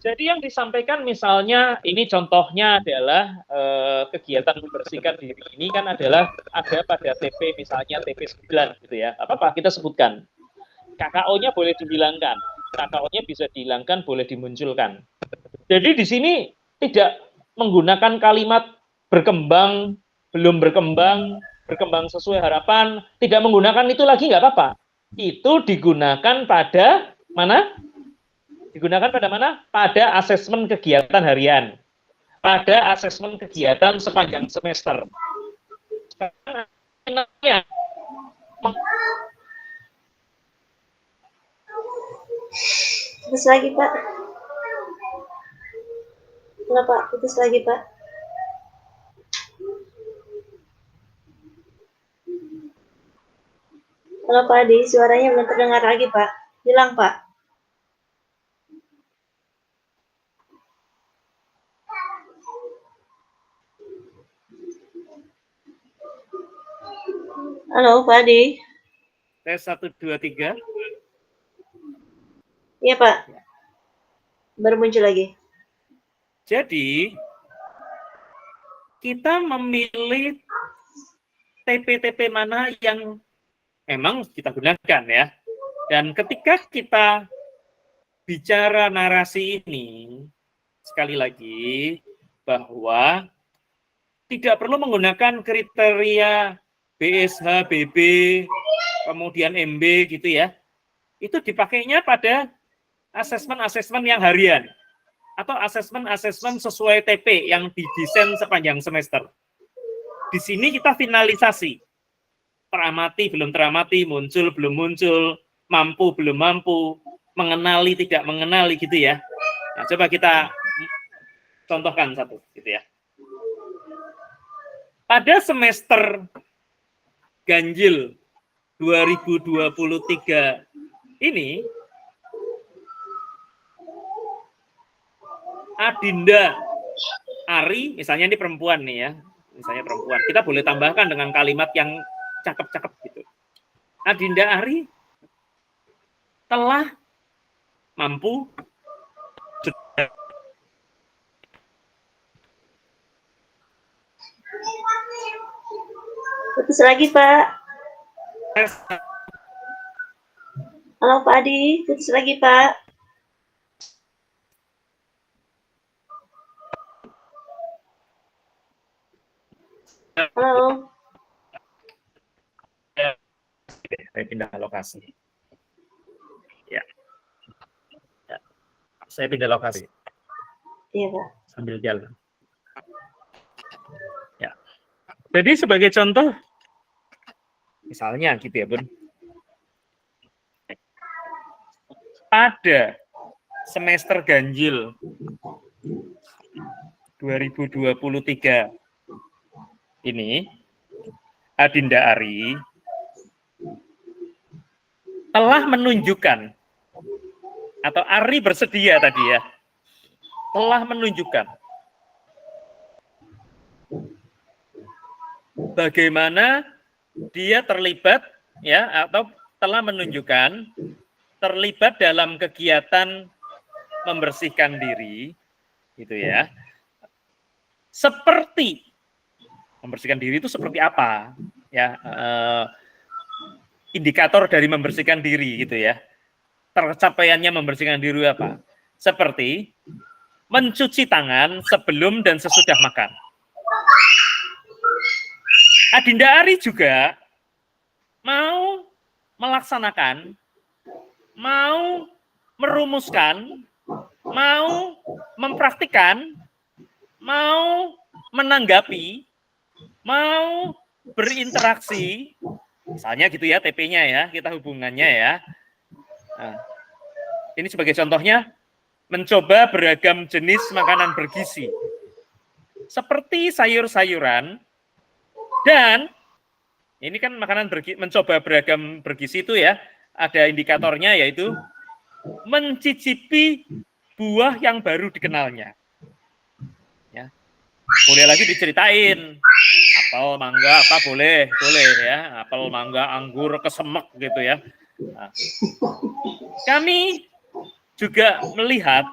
jadi yang disampaikan misalnya ini contohnya adalah kegiatan membersihkan diri ini kan adalah ada pada TP misalnya TP 9 gitu ya. Apa-apa kita sebutkan. KKO-nya boleh dihilangkan. KKO-nya bisa dihilangkan, boleh dimunculkan. Jadi di sini tidak menggunakan kalimat berkembang, belum berkembang, berkembang sesuai harapan, tidak menggunakan itu lagi nggak apa-apa. Itu digunakan pada mana? Digunakan pada mana? Pada asesmen kegiatan harian. Pada asesmen kegiatan sepanjang semester. Putus lagi Pak. Kenapa putus lagi Pak? Halo Pak Adi, suaranya belum terdengar lagi Pak. Hilang Pak. Halo Pak Adi. Tes 1, 2, 3. Iya Pak. Baru muncul lagi. Jadi kita memilih TP-TP mana yang memang kita gunakan ya. Dan ketika kita bicara narasi ini, sekali lagi bahwa tidak perlu menggunakan kriteria BSH, BB, kemudian MB gitu ya. Itu dipakainya pada asesmen-asesmen yang harian atau asesmen-asesmen sesuai TP yang didesain sepanjang semester. Di sini kita finalisasi. Teramati, belum teramati, muncul, belum muncul, mampu, belum mampu, mengenali, tidak mengenali gitu ya. Nah, coba kita contohkan satu gitu ya. pada semester ganjil 2023 ini, Adinda Ari, misalnya ini perempuan nih ya, misalnya perempuan, kita boleh tambahkan dengan kalimat yang cakep-cakep gitu. Adinda Ari telah mampu Putus lagi, Pak. Halo, Pak Adi. Putus lagi, Pak. Halo. Saya pindah lokasi. Ya. Saya pindah lokasi. Iya, Pak. Sambil jalan. Ya. Jadi sebagai contoh, misalnya gitu ya, Bun. Pada semester ganjil 2023 ini, Adinda Ari telah menunjukkan, atau Ari bersedia tadi ya, telah menunjukkan bagaimana dia terlibat ya, atau telah menunjukkan terlibat dalam kegiatan membersihkan diri gitu ya. Seperti membersihkan diri itu seperti apa ya, indikator dari membersihkan diri gitu ya, tercapaiannya membersihkan diri apa, seperti mencuci tangan sebelum dan sesudah makan. Adinda Ari juga mau melaksanakan, mau merumuskan, mau mempraktikkan, mau menanggapi, mau berinteraksi, misalnya gitu ya, TP-nya ya, kita hubungannya ya. Nah, ini sebagai contohnya, mencoba beragam jenis makanan bergizi, seperti sayur-sayuran, dan ini kan makanan mencoba beragam bergizi itu ya, ada indikatornya yaitu mencicipi buah yang baru dikenalnya. Ya. Boleh lagi diceritain, apel, mangga, apa boleh ya, apel, mangga, anggur, kesemek gitu ya. Nah, kami juga melihat,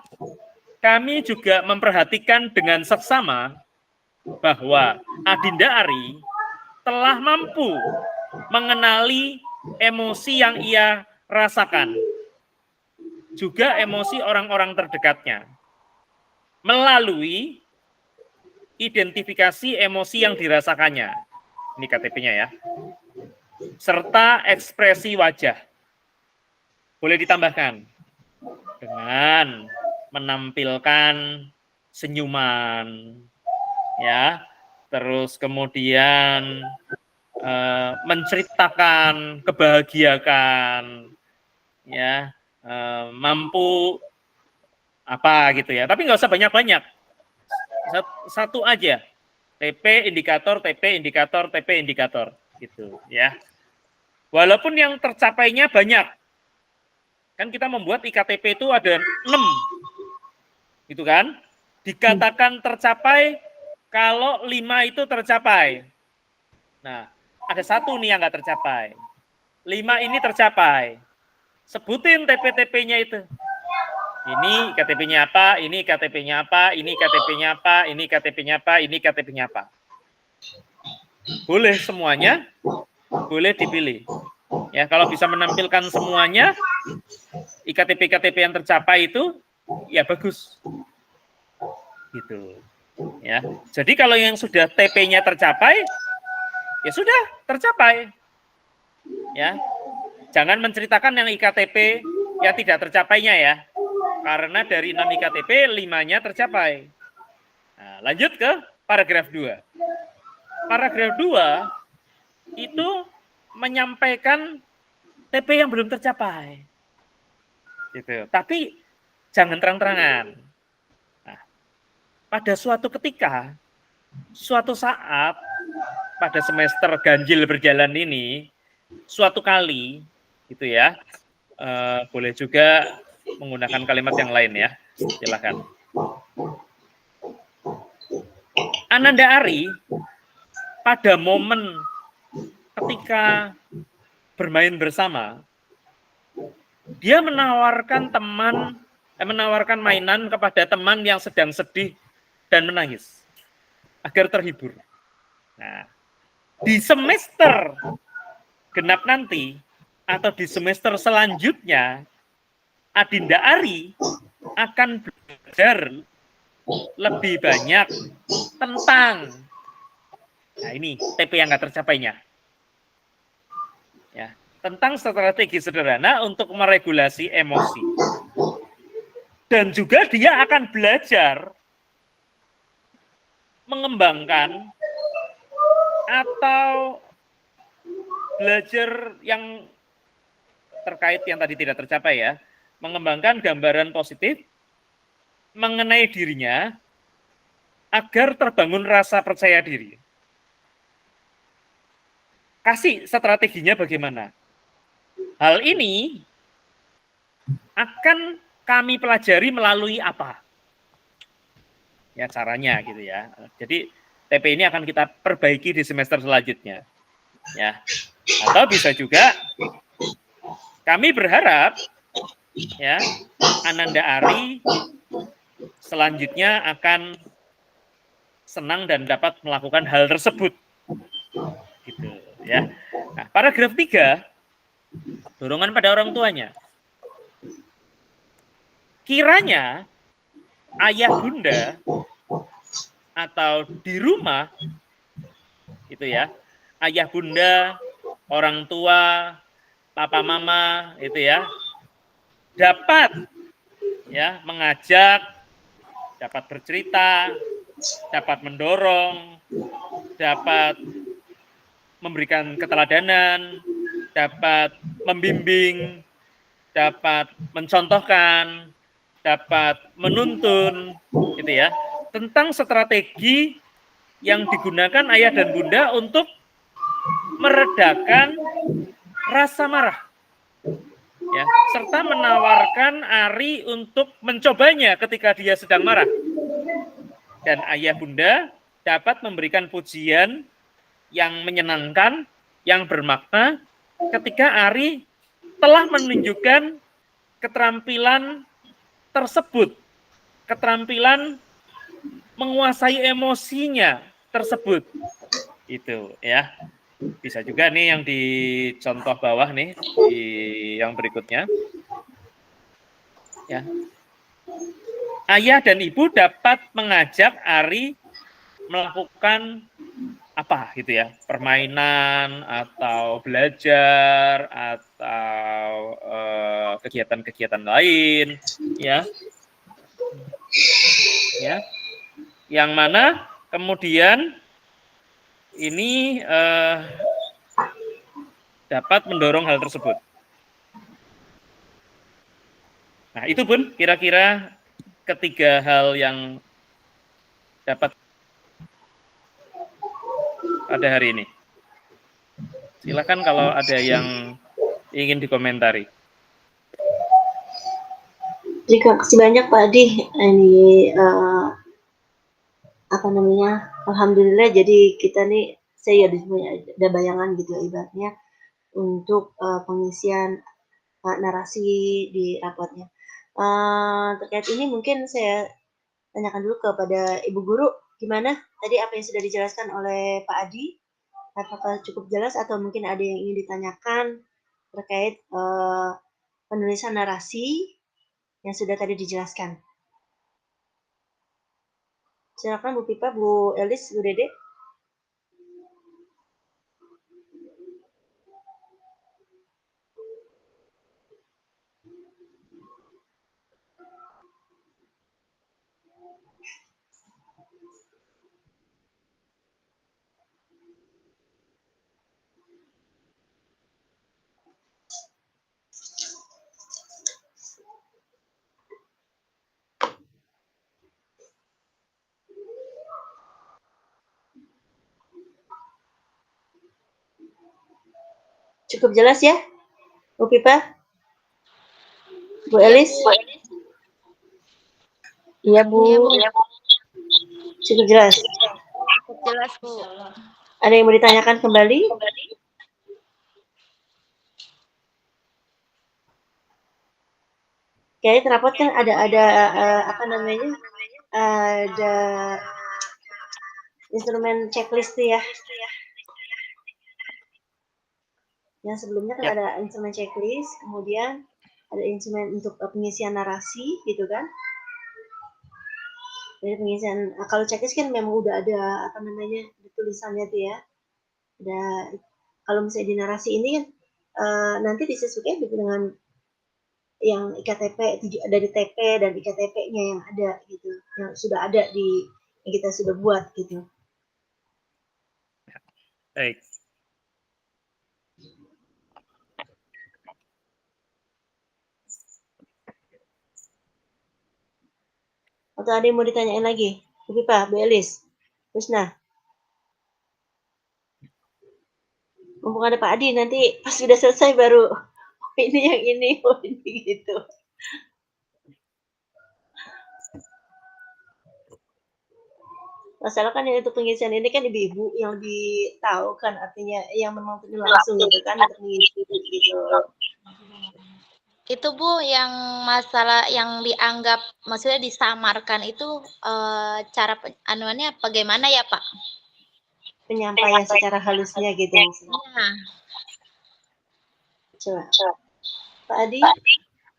kami juga memperhatikan dengan seksama bahwa Adinda Ari telah mampu mengenali emosi yang ia rasakan, juga emosi orang-orang terdekatnya, melalui identifikasi emosi yang dirasakannya. Ini KTP-nya ya. Serta ekspresi wajah. Boleh ditambahkan dengan menampilkan senyuman, ya, terus kemudian menceritakan kebahagiaan, ya, mampu apa gitu ya, tapi nggak usah banyak-banyak, satu aja, TP indikator, TP indikator, TP indikator, gitu ya. Walaupun yang tercapainya banyak, kan kita membuat IKTP itu ada 6, gitu kan? Dikatakan tercapai kalau 5 itu tercapai. Nah, ada 1 nih yang nggak tercapai. 5 ini tercapai. Sebutin TP-TP-nya itu. Ini KTP-nya apa, ini KTP-nya apa, ini KTP-nya apa, ini KTP-nya apa, ini KTP-nya apa. Boleh semuanya, boleh dipilih. Ya, kalau bisa menampilkan semuanya, IKTP-KTP yang tercapai itu, ya bagus. Gitu. Ya. Jadi kalau yang sudah TP-nya tercapai, ya sudah tercapai. Ya. Jangan menceritakan yang IKTP yang tidak tercapainya ya. Karena dari 6 IKTP, 5-nya tercapai. Nah, lanjut ke paragraf 2. Paragraf 2 itu menyampaikan TP yang belum tercapai. Gitu. Tapi jangan terang-terangan. Nah, pada suatu ketika, suatu saat, pada semester ganjil berjalan ini, suatu kali, gitu ya, boleh juga menggunakan kalimat yang lain ya, silakan. Ananda Ari pada momen ketika bermain bersama, dia menawarkan menawarkan mainan kepada teman yang sedang sedih dan menangis agar terhibur. Nah, di semester genap nanti atau di semester selanjutnya, Adinda Ari akan belajar lebih banyak tentang, nah ini TP yang nggak tercapainya, ya, tentang strategi sederhana untuk meregulasi emosi. Dan juga dia akan belajar mengembangkan atau belajar yang terkait yang tadi tidak tercapai ya, mengembangkan gambaran positif mengenai dirinya agar terbangun rasa percaya diri. Kasih strateginya bagaimana? Hal ini akan kami pelajari melalui apa? Ya caranya gitu ya. Jadi TP ini akan kita perbaiki di semester selanjutnya. Ya. Atau bisa juga kami berharap ya Ananda Ari selanjutnya akan senang dan dapat melakukan hal tersebut. Gitu ya. Nah, paragraf 3 dorongan pada orang tuanya. Kiranya ayah bunda atau di rumah itu ya, ayah bunda, orang tua, papa mama itu ya, dapat ya mengajak, dapat bercerita, dapat mendorong, dapat memberikan keteladanan, dapat membimbing, dapat mencontohkan, dapat menuntun, gitu ya, tentang strategi yang digunakan ayah dan bunda untuk meredakan rasa marah, ya, serta menawarkan Ari untuk mencobanya ketika dia sedang marah. Dan ayah bunda dapat memberikan pujian yang menyenangkan, yang bermakna ketika Ari telah menunjukkan keterampilan tersebut, keterampilan menguasai emosinya tersebut. Itu ya. Bisa juga nih yang di contoh bawah nih, di yang berikutnya. Ya. Ayah dan ibu dapat mengajak Ari melakukan apa gitu ya, permainan atau belajar atau kegiatan-kegiatan lain ya. Ya. Yang mana kemudian ini dapat mendorong hal tersebut. Nah, itu pun kira-kira ketiga hal yang dapat pada hari ini. Silakan kalau ada yang ingin dikomentari. Terima kasih banyak Pak Adi. Ini apa namanya? Alhamdulillah jadi kita nih saya ada bayangan gitu ya, ibaratnya untuk pengisian narasi di rapotnya. Terkait ini mungkin saya tanyakan dulu kepada Ibu Guru, gimana tadi apa yang sudah dijelaskan oleh Pak Adi? Apakah cukup jelas atau mungkin ada yang ingin ditanyakan terkait penulisan narasi yang sudah tadi dijelaskan? Silakan Bu Pipa, Bu Elis, Bu Dede. Cukup jelas ya, Bu Pipa? Bu Elis? Iya, Bu. Iya, Bu. Cukup jelas. Cukup jelas, Bu. Ada yang mau ditanyakan kembali? Kayaknya terapot kan ada apa namanya? Ada instrumen checklist tuh ya. Yang sebelumnya kan Ya. ada instrumen checklist, kemudian ada instrumen untuk pengisian narasi gitu kan. Dari pengisian kalau checklist kan memang udah ada apa namanya tulisannya tuh ya. Ada kalau misalnya di narasi ini kan nanti disesuaikan dengan yang IKTP dari TP dan IKTP-nya yang ada gitu, yang sudah ada yang kita sudah buat gitu. Baik. Atau ada yang mau ditanyain lagi? Bu Pipa, Bu Elis, Husna. Mumpung ada Pak Adi, nanti pas sudah selesai baru ini yang ini gitu. Masalah kan yang untuk pengisian ini kan ibu-ibu yang lebih tahu kan artinya yang memang langsung gitu kan untuk mengisi gitu. Itu Bu yang masalah yang dianggap maksudnya disamarkan itu cara anuannya bagaimana ya Pak? Penyampaian secara halusnya gitu. Iya. Coba. Pak Adi?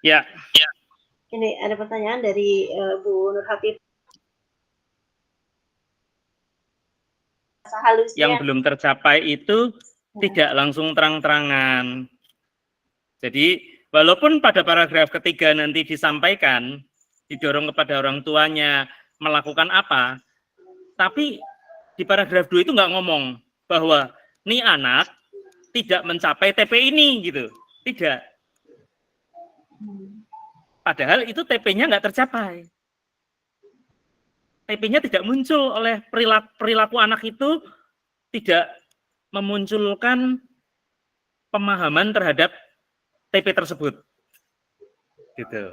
Ya. Ini ada pertanyaan dari Bu Nur Habib. Halusnya. Yang belum tercapai itu tidak langsung terang-terangan. Jadi walaupun pada paragraf ketiga nanti disampaikan, didorong kepada orang tuanya melakukan apa, tapi di paragraf 2 itu nggak ngomong bahwa nih anak tidak mencapai TP ini gitu, tidak. Padahal itu TP-nya nggak tercapai. TP-nya tidak muncul oleh perilaku anak itu, tidak memunculkan pemahaman terhadap TP tersebut. Gitu.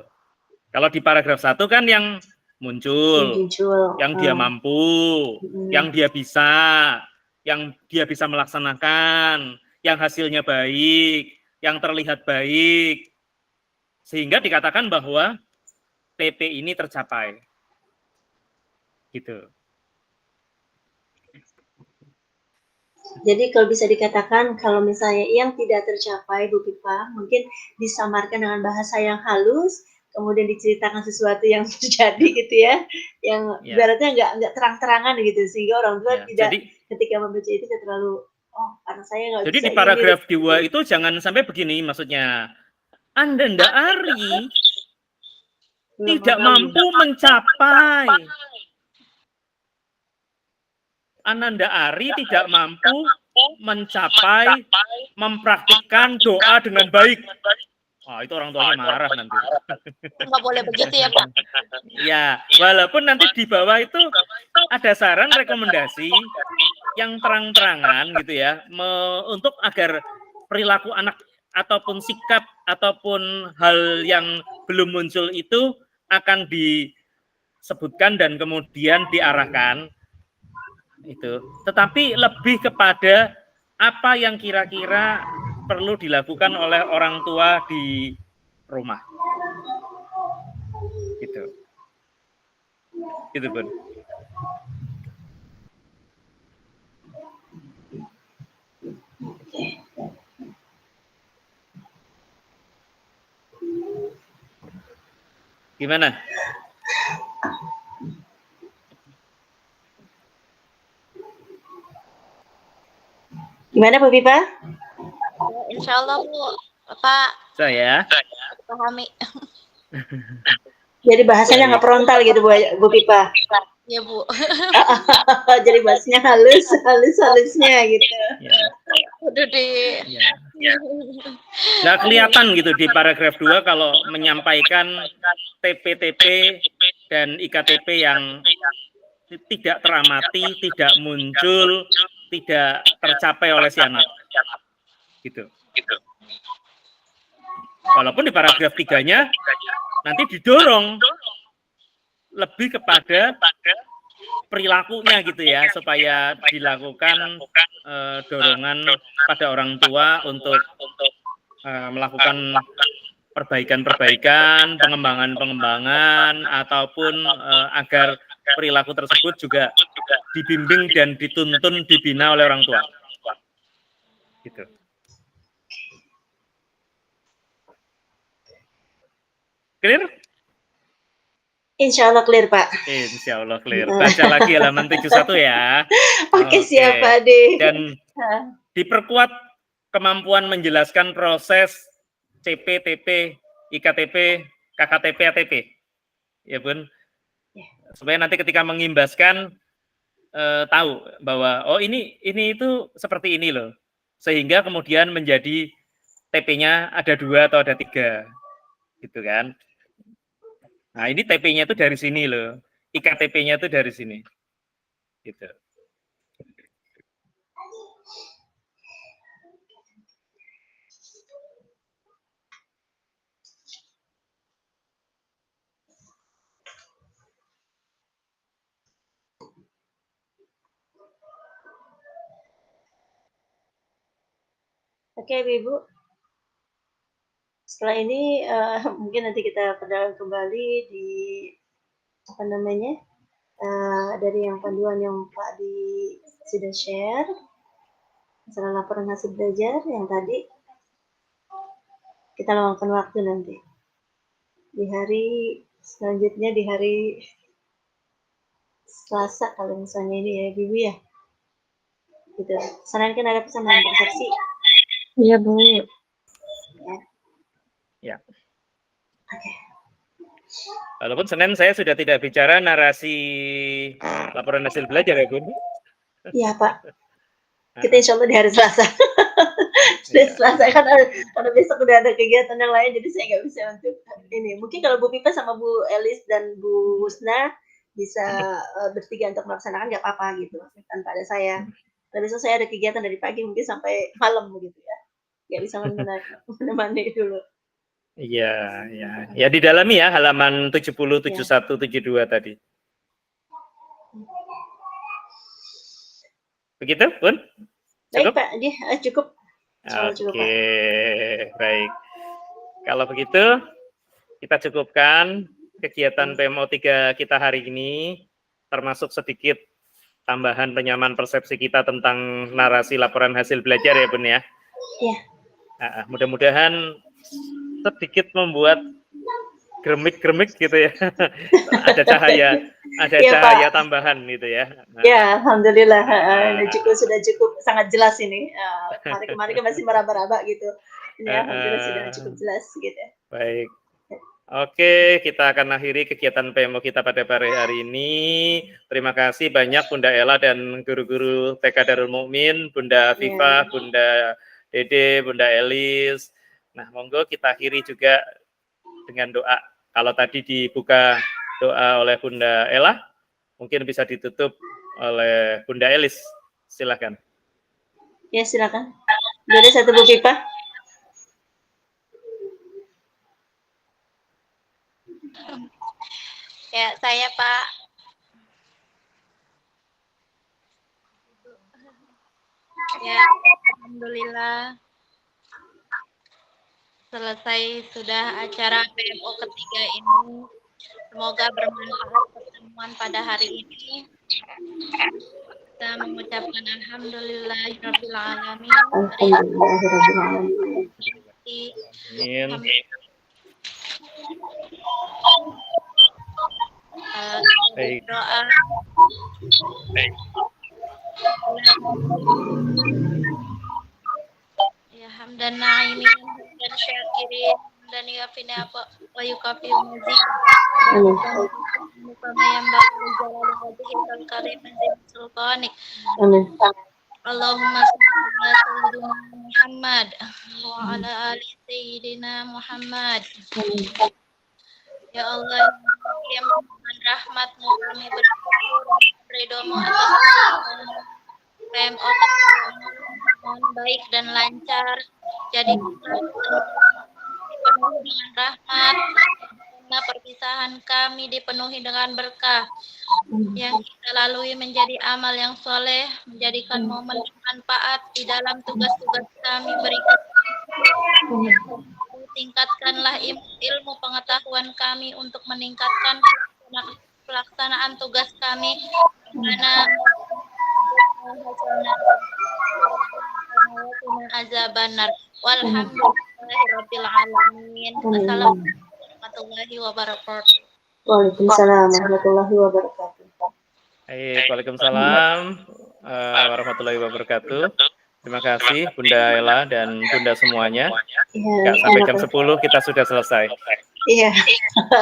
Kalau di paragraf 1 kan yang muncul, yang dia mampu, yang dia bisa melaksanakan, yang hasilnya baik, yang terlihat baik, sehingga dikatakan bahwa TP ini tercapai. Gitu. Jadi kalau bisa dikatakan kalau misalnya yang tidak tercapai Bu Pipa mungkin disamarkan dengan bahasa yang halus, kemudian diceritakan sesuatu yang terjadi gitu ya, yang ibaratnya nggak terang-terangan gitu sehingga orang tua tidak jadi, ketika membaca itu tidak terlalu anak saya nggak bisa. Jadi di paragraf 2 itu jangan sampai begini maksudnya, Ananda Ari tidak mampu mencapai. Ananda Ari tidak mampu mencapai mempraktikkan doa dengan baik. Wah, itu orang tuanya marah nanti. Nggak boleh begitu ya, Pak? Ya, walaupun nanti di bawah itu ada saran rekomendasi yang terang-terangan gitu ya, untuk agar perilaku anak ataupun sikap ataupun hal yang belum muncul itu akan disebutkan dan kemudian diarahkan. Itu. Tetapi lebih kepada apa yang kira-kira perlu dilakukan oleh orang tua di rumah. Gitu. Gitu, Bun. Gimana? Gimana Bu Pipa? Insya Allah Bu, Pak. Saya Pahami. Jadi bahasanya nggak frontal gitu Bu Pipa. Iya Bu. Jadi bahasanya halusnya gitu. Ya. Udah di. Ya. Nggak kelihatan gitu di paragraf 2 kalau menyampaikan TP-TP dan IKTP yang tidak teramati, tidak muncul, tidak tercapai oleh si anak. gitu. Walaupun di paragraf 3-nya nanti didorong lebih kepada perilakunya gitu ya, supaya dilakukan dorongan pada orang tua untuk melakukan perbaikan-perbaikan, pengembangan-pengembangan, ataupun agar perilaku tersebut juga dibimbing dan dituntun, dibina oleh orang tua. Gitu. Clear? Insya Allah clear, Pak. Insya Allah clear. Baca lagi halaman 71 ya. Oke, siap, Pak Ade. Dan diperkuat kemampuan menjelaskan proses CP, TP, IKTP, KKTP, ATP. Ya, Bun. Supaya nanti ketika mengimbaskan tahu bahwa oh ini itu seperti ini loh. Sehingga kemudian menjadi TP-nya ada 2 atau ada 3. Gitu kan. Nah, ini TP-nya itu dari sini loh. IKTP-nya itu dari sini. Gitu. Oke, Ibu. Setelah ini mungkin nanti kita perdalam kembali di apa namanya dari yang panduan yang Pak Adi sudah share masalah laporan hasil belajar yang tadi kita luangkan waktu nanti di hari selanjutnya di hari Selasa kalau misalnya ini ya Ibu ya gitu. Selain kan ada pesanan persepsi. Iya, Bu. Ya. Oke. Walaupun Senin saya sudah tidak bicara narasi laporan hasil belajar ya, Bun. Iya, Pak. Kita insya Allah di hari Selasa. Selasa kan karena besok udah ada kegiatan yang lain, jadi saya nggak bisa untuk ini. Mungkin kalau Bu Pipa sama Bu Elis dan Bu Husna bisa bertiga untuk melaksanakan nggak apa-apa gitu, tanpa ada saya. Tapi besok saya ada kegiatan dari pagi mungkin sampai malam begitu ya. Nggak bisa menemani dulu. Iya, ya. Ya didalami ya halaman 70, 71, 72 tadi. Begitu, Bun? Baik, Pak. Dia cukup. Oke, baik. Kalau begitu, kita cukupkan kegiatan PMO 3 kita hari ini, termasuk sedikit tambahan penyamaan persepsi kita tentang narasi laporan hasil belajar ya, Bun ya? Iya. Nah, mudah-mudahan sedikit membuat gremik-gremik gitu ya. Ada cahaya Pak. Tambahan gitu ya. Ya, alhamdulillah. Sudah cukup sangat jelas ini. Kemarin kan masih meraba-raba gitu. Ini alhamdulillah sudah cukup jelas gitu. Baik. Oke, kita akan akhiri kegiatan PMO kita pada hari ini. Terima kasih banyak Bunda Ella dan guru-guru TK Darul Mukmin, Bunda Viva, Bunda Dede, Bunda Elis. Nah, monggo kita akhiri juga dengan doa. Kalau tadi dibuka doa oleh Bunda Ella, mungkin bisa ditutup oleh Bunda Elis. Silakan. Ya, silakan. Boleh satu Bu Pipa? Ya, saya Pak. Ya, alhamdulillah. Selesai sudah acara PMO ketiga ini. Semoga bermanfaat pertemuan pada hari ini. Kita mengucapkan alhamdulillahirabbil alamin. Alhamdulillahirabbil alamin. Amin. Doa. Ya hamdan na'imin dan syakirin dan yafina wa yukafi mazid. Muka yang bakal jalan wajhil karim dan sultanik. Allahumma salli ala sayyidina Muhammad wa ala ali sayyidina Muhammad. Ya Allah, yang dengan rahmat-Mu kami bersyukur ridho-Mu atas PMO baik dan lancar. Jadi dipenuhi dengan rahmat, karena perpisahan kami dipenuhi dengan berkah. Yang kita lalui menjadi amal yang soleh, menjadikan momen bermanfaat di dalam tugas-tugas kami berikutnya. Tingkatkanlah ilmu pengetahuan kami untuk meningkatkan pelaksanaan tugas kami karena azabannar. Walhamdulillahirabbil alamin. Assalamualaikum warahmatullahi wabarakatuh. Waalaikumsalam warahmatullahi wabarakatuh. Baik, waalaikumsalam warahmatullahi wabarakatuh. Terima kasih Bunda Ella dan Bunda semuanya. Iya, Nggak sampai jam 10 kita sudah selesai. Iya,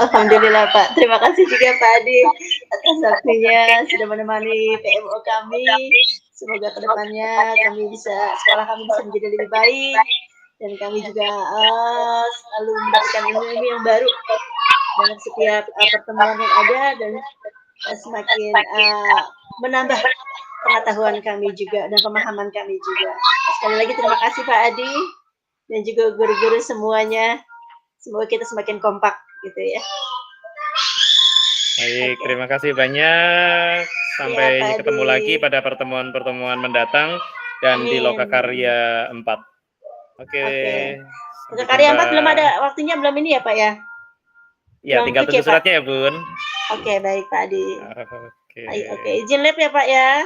alhamdulillah Pak. Terima kasih juga Pak Adi atas waktunya sudah menemani PMO kami. Semoga kedepannya sekolah kami bisa menjadi lebih baik dan kami juga selalu mendapatkan ilmu yang baru dengan setiap pertemuan yang ada dan semakin menambah pengetahuan kami juga dan pemahaman kami juga. Sekali lagi terima kasih Pak Adi dan juga guru-guru semuanya. Semoga kita semakin kompak gitu ya. Baik, terima kasih banyak. Sampai Ya, ketemu lagi pada pertemuan-pertemuan mendatang dan di Lokakarya 4. Oke. Lokakarya 4 belum ada waktunya belum ini ya Pak ya? Ya, Belum tinggal tunggu suratnya ya Bun. Oke, baik Pak Adi. Oke. Oke, izin lab ya Pak ya.